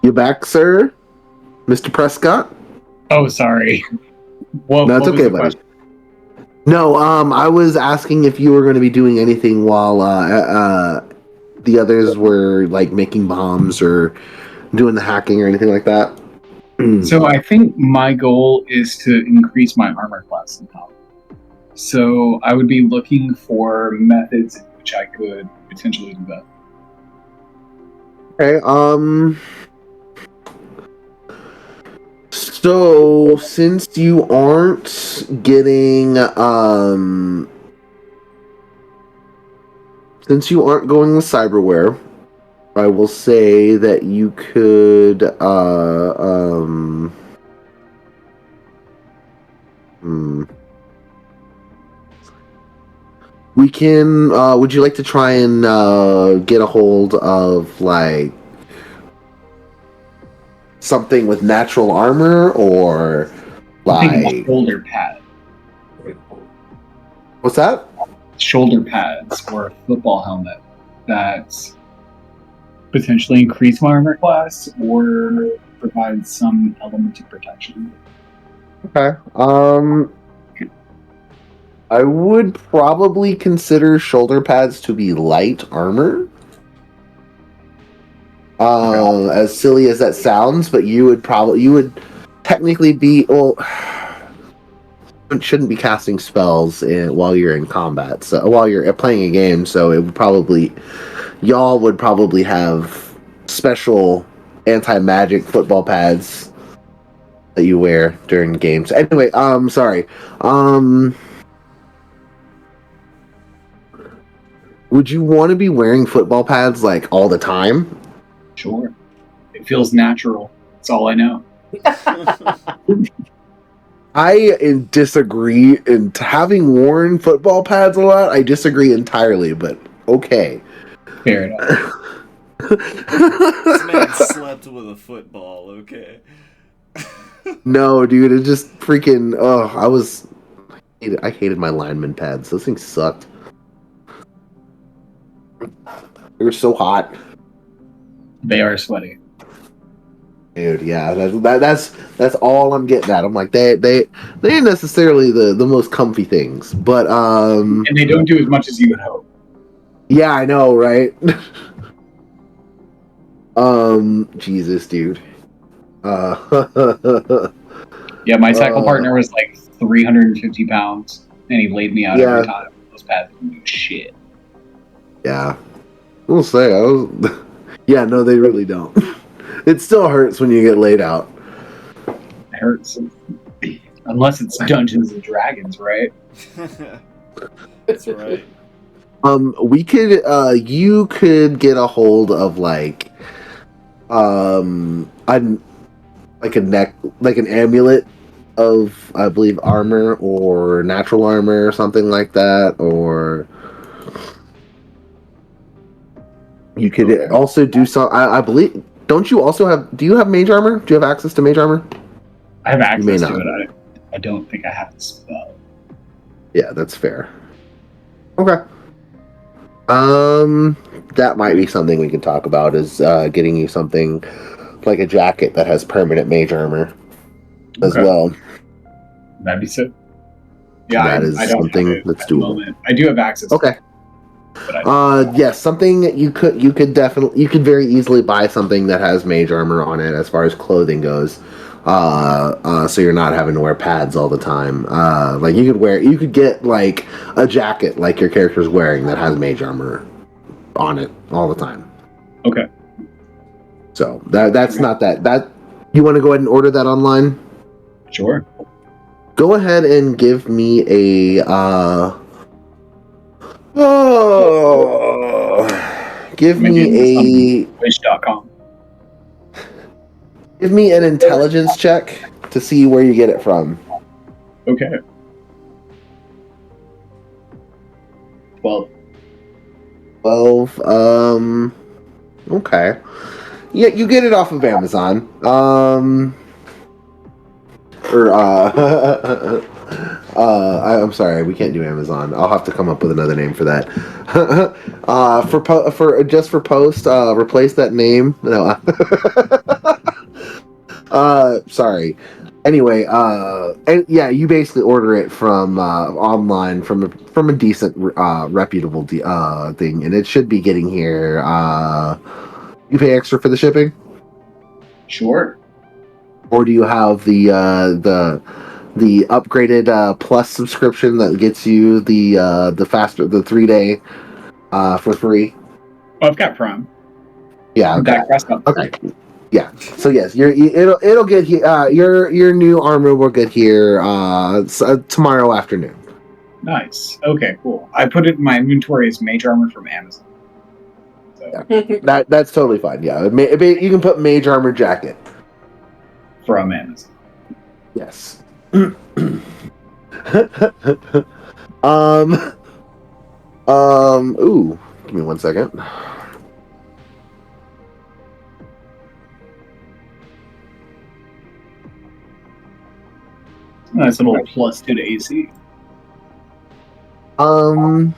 You back, sir? Mr. Prescott? Oh, sorry. What No, it's was okay, the buddy. question? No, I was asking if you were going to be doing anything while the others were like making bombs or doing the hacking or anything like that. So I think my goal is to increase my armor class somehow. So I would be looking for methods in which I could potentially do that. Okay, so since you aren't getting since you aren't going with cyberware, I will say that you could Hmm. We can. Would you like to try and get a hold of like something with natural armor, or I'm thinking like shoulder pad. what's that? Shoulder pads or a football helmet that's potentially increase my armor class or provide some element of protection. Okay. I would probably consider shoulder pads to be light armor. As silly as that sounds, but you would technically be shouldn't be casting spells while you're in combat. So while you're playing a game, so it would probably y'all would probably have special anti-magic football pads that you wear during games. Anyway, sorry. Would you want to be wearing football pads like all the time? Sure. It feels natural. That's all I know. I disagree. In having worn football pads a lot, I disagree entirely. But okay. Fair enough. This man slept with a football, okay? No, dude, it just freaking. I hated my lineman pads. Those things sucked. They were so hot. They are sweaty. Dude, yeah, that's all I'm getting at. I'm like, they ain't necessarily the most comfy things, but And they don't do as much as you would hope. yeah, I know, right? Jesus, dude. Yeah, my tackle partner was like 350 pounds, and he laid me out Yeah. every time. Those pads didn't do shit. Yeah, we'll say yeah, no, they really don't. It still hurts when you get laid out. It hurts. Unless it's Dungeons and Dragons, right? That's right. We could you could get a hold of like like an amulet of, I believe, armor or natural armor or something like that, or you could also do some. I believe. Don't you also have? Do you have mage armor? Do you have access to mage armor? I have may access to not. it. I don't think I have the spell. Yeah, that's fair. Okay. That might be something we can talk about, is getting you something like a jacket that has permanent mage armor as Okay. well. That'd be sick. Yeah, That is I don't something have it that's at the doable. moment. I do have access to Okay. it, but I Yes, something that you could very easily buy something that has mage armor on it as far as clothing goes. So you're not having to wear pads all the time. Like you could get like a jacket like your character's wearing that has mage armor on it all the time. Okay. So that's not that you want to go ahead and order that online? Sure. Go ahead and give me a give me Wish.com. give me an intelligence check to see where you get it from. Okay. Well, 12. Okay. Yeah, you get it off of Amazon. I'm sorry, we can't do Amazon. I'll have to come up with another name for that. For post, replace that name. No. Sorry. Anyway, and yeah, you basically order it from online from a decent, reputable thing, and it should be getting here. You pay extra for the shipping, sure. or do you have the upgraded plus subscription that gets you the 3-day for free? Oh, I've got Prime. Yeah. Okay. That crossed up. Okay. Yeah. So yes, it'll get here. Your new armor will get here tomorrow afternoon. Nice. Okay, cool. I put it in my inventory as mage armor from Amazon. So, That's totally fine. Yeah, you can put mage armor jacket. from Amazon. Yes. Ooh, give me 1 second. Nice little +2 to AC. Um,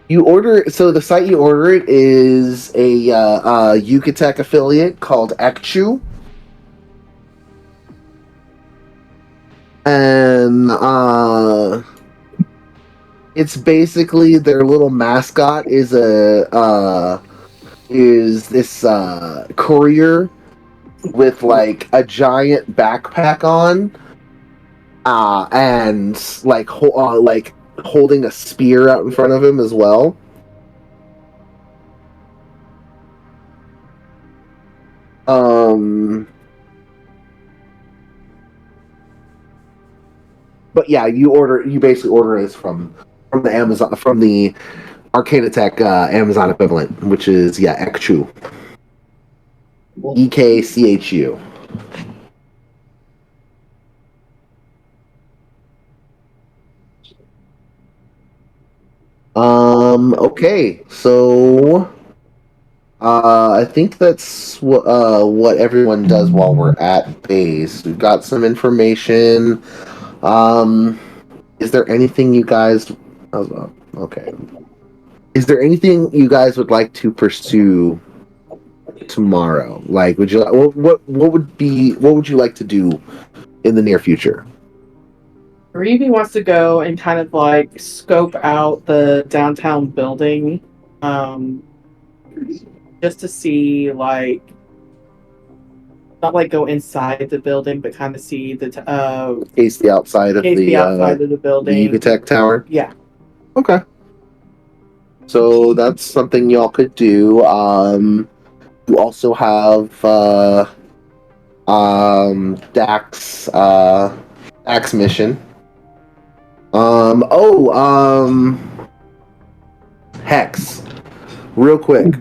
you order, so the site you order it is a Yucatec affiliate called Ekchu. And it's basically their little mascot is this courier with like a giant backpack on, and like holding a spear out in front of him as well. But yeah, you basically order this from the Amazon, from the Arcana Tech Amazon equivalent, which is Ekchu. EKCHU. Okay, so I think that's what everyone does while we're at base. We've got some information. Is there anything you guys? Okay. Is there anything you guys would like to pursue tomorrow? Like, would you what would you like to do in the near future? Reevy wants to go and kind of like scope out the downtown building, just to see like, not like go inside the building, but kind of see the Case the outside of the outside of the building. the Yucatec Tower. Yeah. Okay. So that's something y'all could do. You also have Dax mission. Hex. Real quick.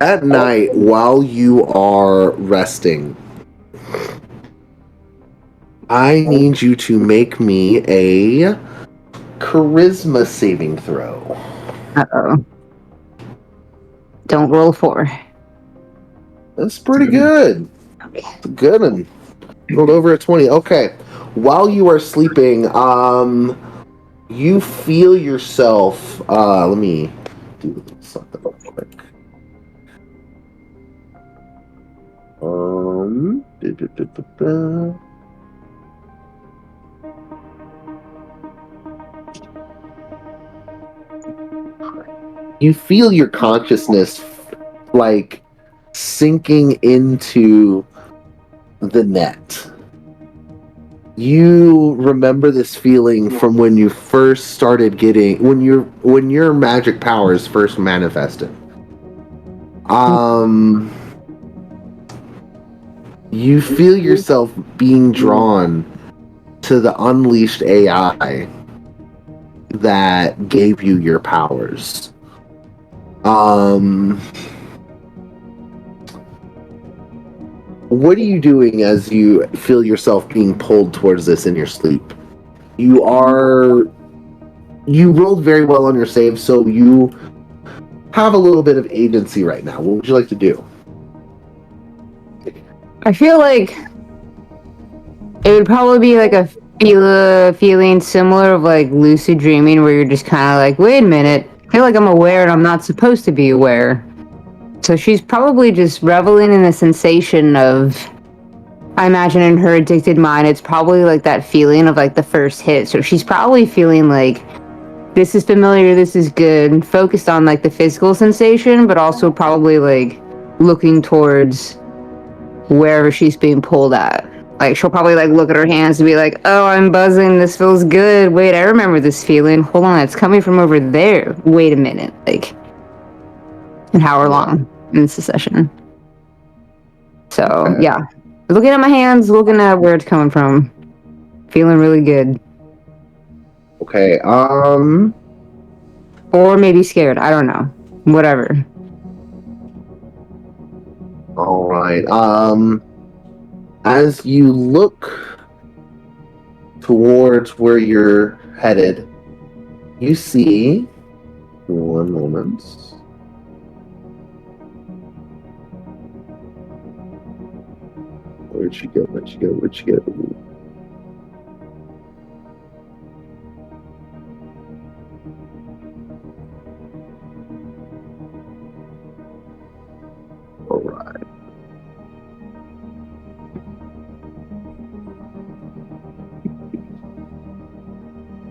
At night, while you are resting, I need you to make me a charisma saving throw. Uh-oh. Don't roll 4. That's pretty good. It's a good one. Rolled over a 20. Okay. While you are sleeping, you feel yourself. Let me do something real quick. You feel your consciousness like sinking into the net. You remember this feeling from when you first started getting when your magic powers first manifested. You feel yourself being drawn to the unleashed AI that gave you your powers. What are you doing as you feel yourself being pulled towards this in your sleep? You rolled very well on your save, so you have a little bit of agency right now. What would you like to do? I feel like it would probably be like a feeling similar of like lucid dreaming, where you're just kind of like, wait a minute, I feel like I'm aware and I'm not supposed to be aware. So she's probably just reveling in the sensation of, I imagine in her addicted mind, it's probably like that feeling of like the first hit. So she's probably feeling like, this is familiar, this is good, focused on like the physical sensation, but also probably like looking towards wherever she's being pulled at. Like, she'll probably like look at her hands and be like, oh, I'm buzzing, this feels good, wait, I remember this feeling, hold on, it's coming from over there, wait a minute, like, an hour long in succession. So yeah, looking at my hands, looking at where it's coming from, feeling really good. Okay, or maybe scared, I don't know, whatever. All right. As you look towards where you're headed, you see. One moment. Where'd she go? Where'd she go? Where'd she go? All right.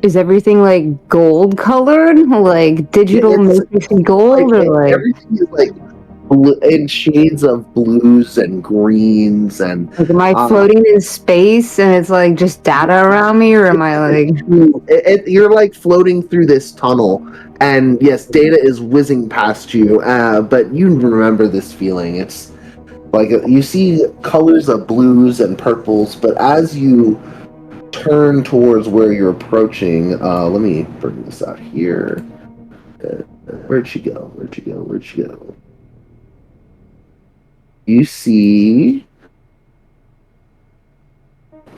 Is everything like gold colored, like digital It's matrix gold, or like everything is like in shades of blues and greens and am I floating in space and it's like just data around me, or am I like? you're like floating through this tunnel, and yes, data is whizzing past you, but you remember this feeling. It's like you see colors of blues and purples, but as you turn towards where you're approaching, let me bring this out here. Where'd she go? Where'd she go? Where'd she go? You see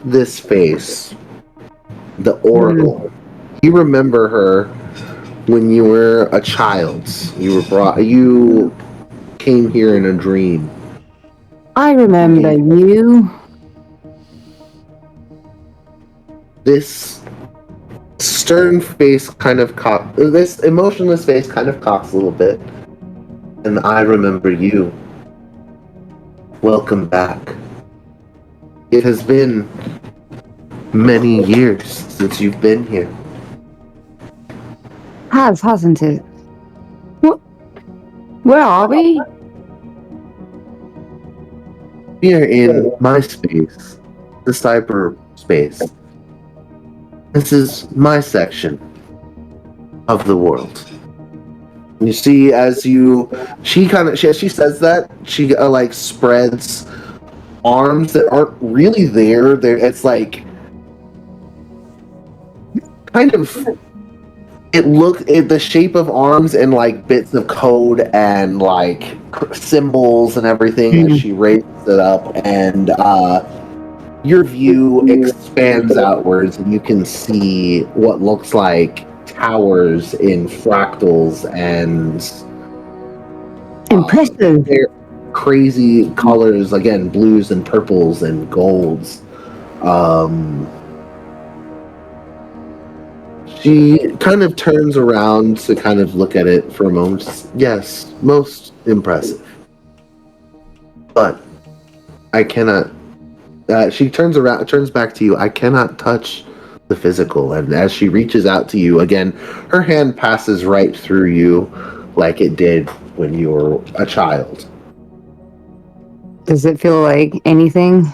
this face, the Oracle. You remember her when you were a child. You came here in a dream. I remember you. This stern face kind of this emotionless face kind of cocks a little bit. And I remember you. Welcome back. It has been many years since you've been here. Hasn't it? Where are we? We are in my space, the cyberspace. This is my section of the world. You see, she says that she like spreads arms that aren't really there. It's like kind of the shape of arms and like bits of code and like symbols and everything as she raises it up, and your view expands outwards and you can see what looks like towers in fractals and impressive. They're crazy colors, again, blues and purples and golds. She kind of turns around to kind of look at it for a moment. Yes, most impressive. But I cannot. She turns back to you. I cannot touch the physical. And as she reaches out to you again, her hand passes right through you, like it did when you were a child. Does it feel like anything?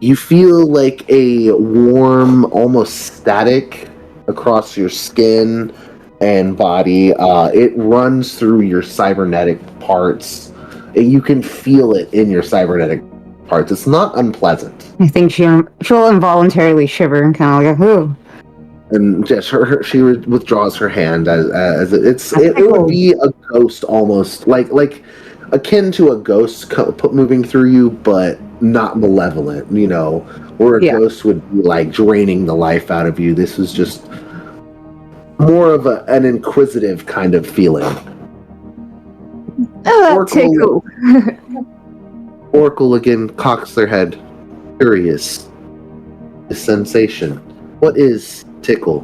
You feel like a warm, almost static across your skin and body. It runs through your cybernetic parts. You can feel it in your cybernetic parts. It's not unpleasant. I think she'll involuntarily shiver and kind of like, ooh. And just she withdraws her hand as it would be a ghost, almost like akin to a ghost moving through you, but not malevolent. You know, where a ghost would be like draining the life out of you. This was just more of an inquisitive kind of feeling. Oh, tickle. Oracle again cocks their head, curious. The sensation. What is tickle?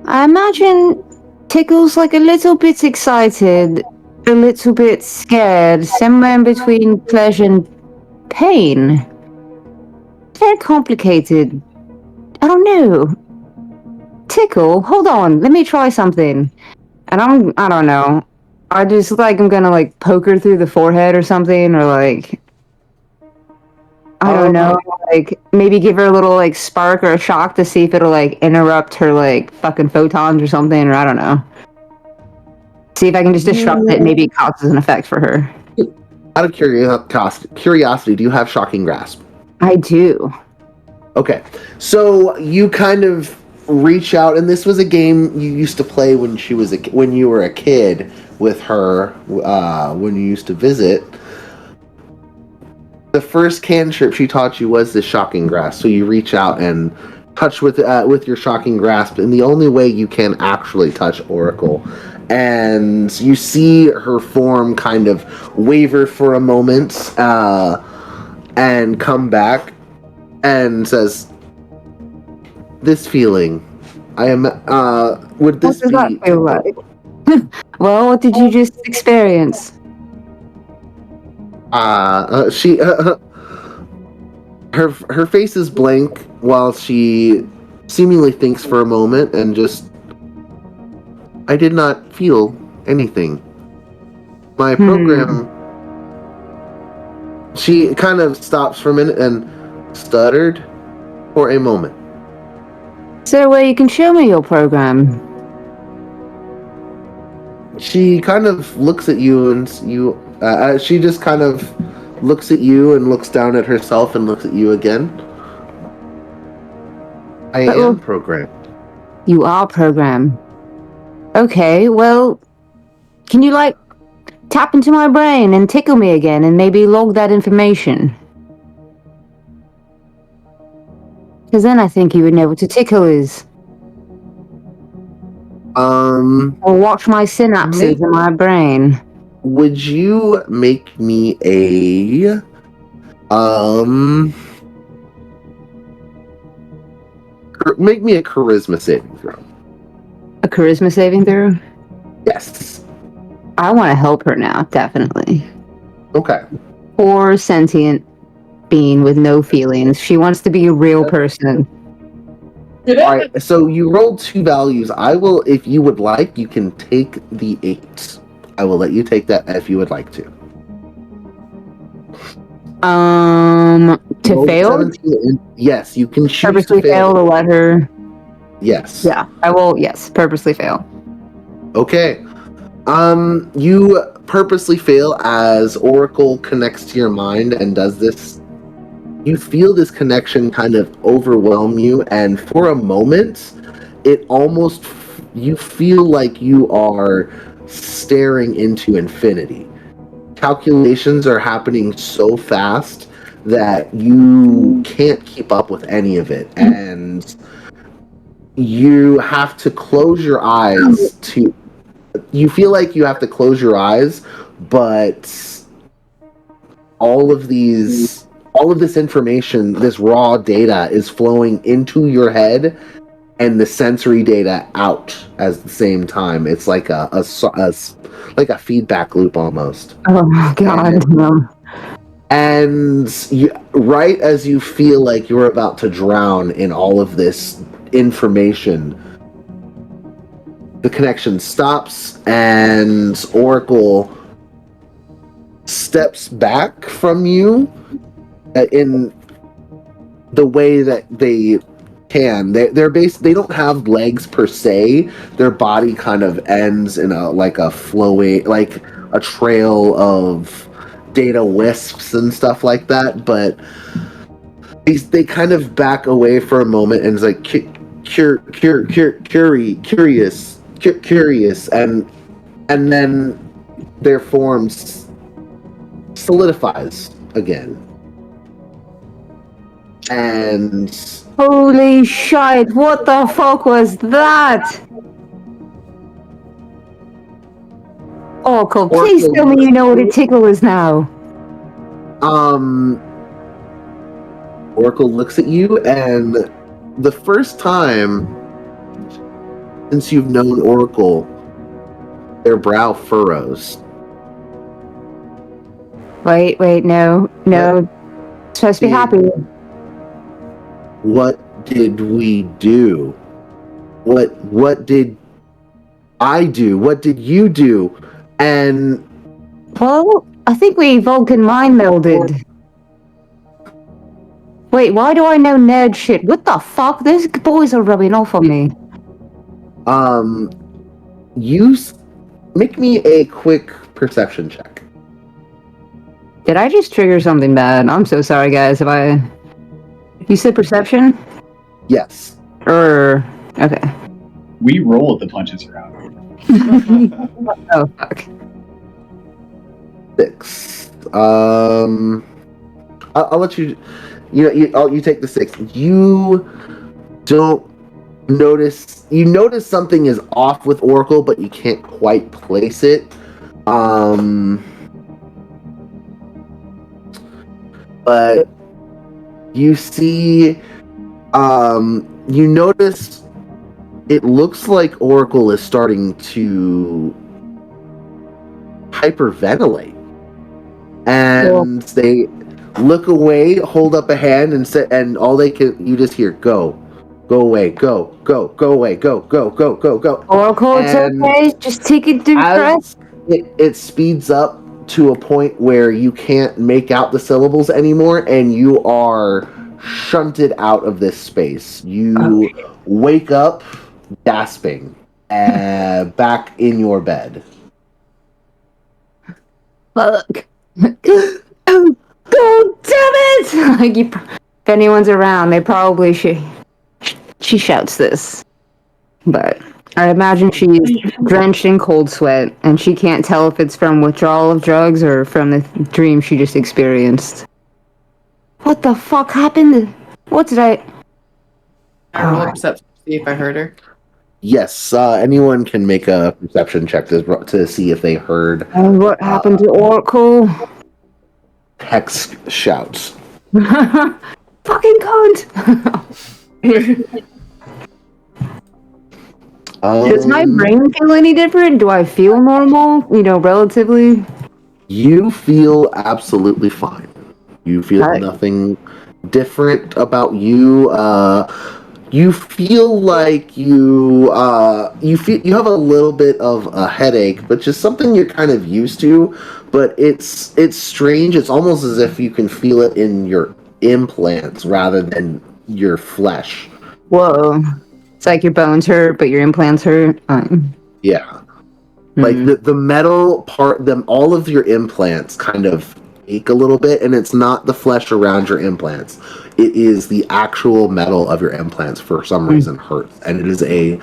I imagine tickle's like a little bit excited, a little bit scared, somewhere in between pleasure and pain. Very complicated. I don't know. Tickle, hold on, let me try something. And I don't know. I just I'm gonna like poke her through the forehead or something, or like I don't know, like maybe give her a little like spark or a shock to see if it'll like interrupt her like fucking photons or something, or I don't know. See if I can just disrupt it. Maybe it causes an effect for her. Out of curiosity, do you have Shocking Grasp? I do. Okay, so you kind of reach out, and this was a game you used to play when you were a kid with her when you used to visit. the first cantrip she taught you was the shocking grasp. So you reach out and touch with your shocking grasp, and the only way you can actually touch Oracle. And you see her form kind of waver for a moment, and come back, and says, "This feeling, I am. Would this What does be?" that feel like? Well, what did you just experience? She her face is blank while she seemingly thinks for a moment and just, I did not feel anything. My program. She kind of stops for a minute and stuttered for a moment. Is there a way you can show me your program? She kind of looks at you, and she just kind of looks at you and looks down at herself and looks at you again. I am programmed. You are programmed. Okay, well, can you, like, tap into my brain and tickle me again and maybe log that information? Because then I think you would know what to tickle is. Or watch my synapses in my brain. Would you make me a charisma saving throw? A charisma saving throw? Yes. I want to help her now, definitely. Okay. Poor sentient being with no feelings. She wants to be a real person. Alright, so you rolled 2 values. I will, if you would like, you can take the 8. I will let you take that if you would like to. To Roll fail? 17 and, yes, you can choose Purposely to fail. to let her... Yes. Yeah, I will, yes, purposely fail. Okay. You purposely fail as Oracle connects to your mind and does this. You feel this connection kind of overwhelm you, and for a moment, it almost, you feel like you are staring into infinity. Calculations are happening so fast that you can't keep up with any of it, and you have to close your eyes to... You feel like you have to close your eyes, but all of this information, this raw data is flowing into your head and the sensory data out at the same time. It's like a feedback loop almost. Oh my god. And right as you feel like you're about to drown in all of this information, the connection stops and Oracle steps back from you in the way that they can. They're they don't have legs per se. Their body kind of ends in a flowing, like a trail of data wisps and stuff like that, but they kind of back away for a moment and it's like curious, and then their forms solidifies again. And holy shit, what the fuck was that? Oracle, please tell me you know what a tickle is now. Oracle looks at you, and the first time since you've known Oracle, their brow furrows. Wait, no. Supposed to be happy. What did we do? What did I do? What did you do? And well, I think we Vulcan mind melded. Wait, why do I know nerd shit? What the fuck? Those boys are rubbing off on me. Make me a quick perception check. Did I just trigger something bad? I'm so sorry, guys. You said perception? Yes. Okay. We roll at the punches around. Oh, fuck. 6. I'll let you. You take the 6. You don't notice. You notice something is off with Oracle, but you can't quite place it. But you see, you notice it looks like Oracle is starting to hyperventilate, and they look away, hold up a hand, and say, and all they can, you just hear, go away, go away, go. Oracle, it's And okay. Just take a deep breath. As it speeds up to a point where you can't make out the syllables anymore, and you are shunted out of this space. You wake up gasping, back in your bed. Fuck. Oh, damn it! Like, if anyone's around, they probably she shouts this. But I imagine she's drenched in cold sweat, and she can't tell if it's from withdrawal of drugs or from the dream she just experienced. What the fuck happened? What did I... I roll a perception to see if I heard her. Yes, anyone can make a perception check to see if they heard. And what happened to Oracle? Hex shouts. Fucking cunt! Does my brain feel any different? Do I feel normal? Relatively? You feel absolutely fine. You feel nothing different about you. You feel like you have a little bit of a headache, but just something you're kind of used to. But it's strange. It's almost as if you can feel it in your implants rather than your flesh. Whoa. It's like your bones hurt, but your implants hurt. Yeah. Like the metal part, all of your implants kind of ache a little bit, and it's not the flesh around your implants. It is the actual metal of your implants for some reason hurts, and it is a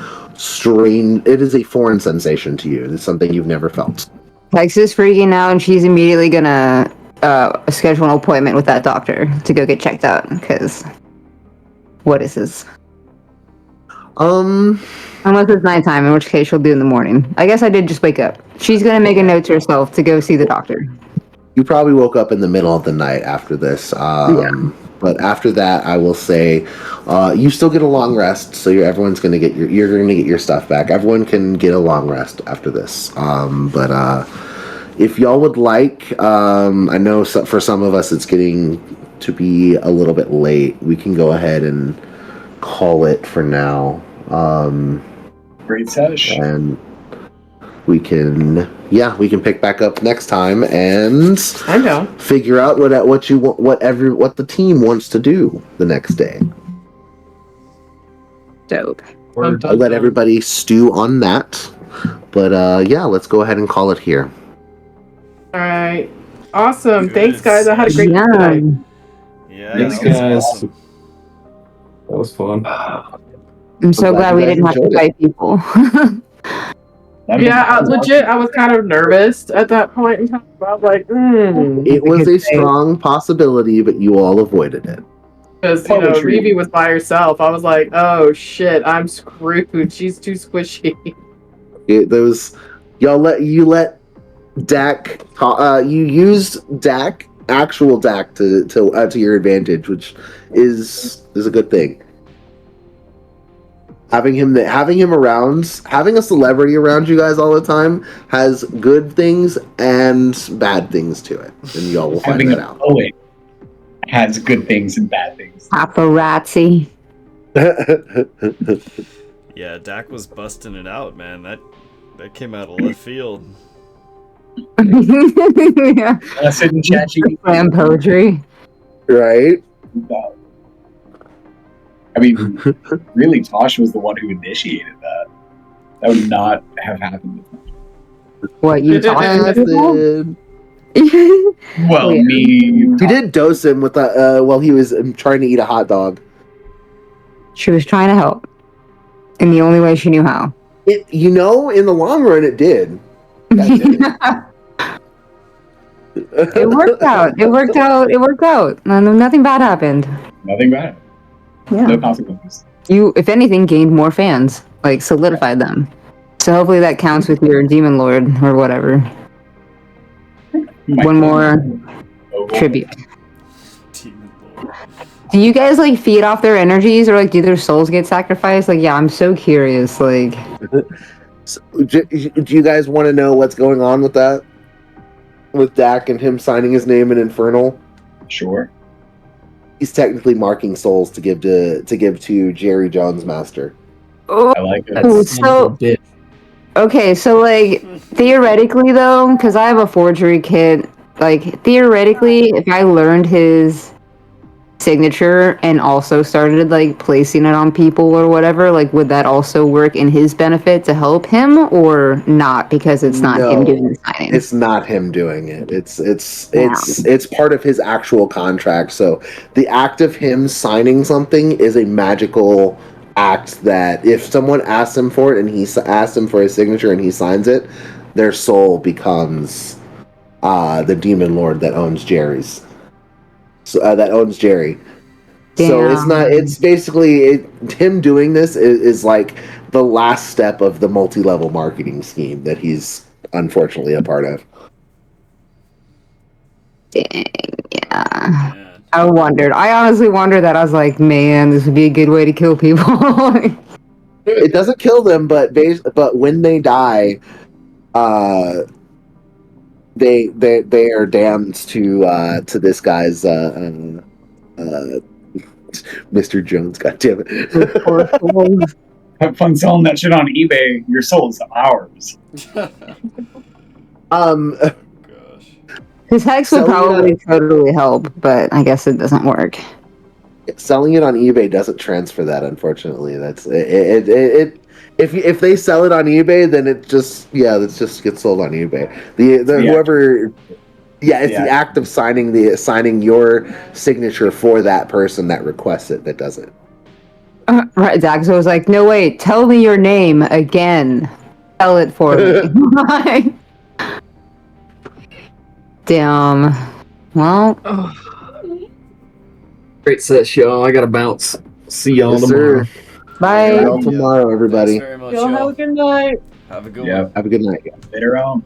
foreign sensation to you. It's something you've never felt. Tex is freaking out, and she's immediately gonna schedule an appointment with that doctor to go get checked out. Because what is this? Unless it's nighttime, in which case she'll do in the morning. I guess I did just wake up. She's gonna make a note to herself to go see the doctor. You probably woke up in the middle of the night after this. But after that, I will say, you still get a long rest. So everyone's gonna get you're gonna get your stuff back. Everyone can get a long rest after this. But if y'all would like, I know for some of us it's getting to be a little bit late. We can go ahead and call it for now. Great sesh. And we can pick back up next time and figure out what the team wants to do the next day. Dope. I'll let everybody stew on that. But let's go ahead and call it here. All right. Awesome. Thanks, guys. I had a great time. Yeah, Thanks, that was guys. awesome. That was fun. I'm so glad we you guys didn't have to enjoyed fight people. Yeah, legit. I was kind of nervous at that point in time. I was like, It was a strong possibility, but you all avoided it. because Reevee was by herself. I was like, oh shit, I'm screwed. She's too squishy. You let Dak. You used Dak, actual Dak, to your advantage, which is a good thing. Having him around, having a celebrity around you guys all the time has good things and bad things to it, and y'all will find that out. Oh wait, has good things and bad things. Paparazzi. Yeah, Dak was busting it out, man. That came out of left field. Yeah. Sit in chat. Slam poetry. Right? I mean, really, Tosh was the one who initiated that. That would not have happened. What, you talking to Well, yeah. me. You did dose him with while he was trying to eat a hot dog. She was trying to help. In the only way she knew how. In the long run, it did. It worked out. It worked out. It worked out. Nothing bad happened. Nothing bad. Yeah. No consequences. You, if anything, gained more fans. Like, solidified them. So hopefully that counts with your Demon Lord or whatever. Might One more Oval. tribute. Demon Lord. Do you guys, like, feed off their energies, or, like, do their souls get sacrificed? Like, yeah, I'm so curious, like... So, do you guys want to know what's going on with that? With Dak and him signing his name in Infernal? Sure. He's technically marking souls to give to Jerry Jones Master. Oh, I like it. That's so- bit. okay, so, like, theoretically, though, because I have a forgery kit, like, theoretically, if I learned his signature and also started, like, placing it on people or whatever, like, would that also work in his benefit to help him, or not, because it's not him No, doing the signing? It's not him doing it. It's part of his actual contract. So the act of him signing something is a magical act that if someone asks him for it and he asks him for his signature and he signs it, their soul becomes the demon lord that owns Jerry's. So that owns Jerry. So it's Damn. not. It's basically him doing this is like the last step of the multi-level marketing scheme that he's unfortunately a part of. Dang, yeah. Man. I wondered. I honestly wondered that. I was like, man, this would be a good way to kill people. It doesn't kill them, but when they die, they are damned to this guy's Mr. Jones. God damn it! Have fun selling that shit on eBay. Your soul's ours. Gosh. His hex would Selling probably totally help, but I guess it doesn't work. Selling it on eBay doesn't transfer that. Unfortunately, that's it. If they sell it on eBay, then it just gets sold on eBay. Whoever. Yeah, it's the act of signing your signature for that person that requests it that does it. Right, Daxo was like, no, wait, tell me your name again. Tell it for me. Damn. Well, Great set, y'all. I gotta bounce. See y'all Yes, tomorrow. sir. bye. Till tomorrow, everybody. Thanks very much, Y'all have a y'all. good night. Have a good Yeah. one. Have a good night. Later on.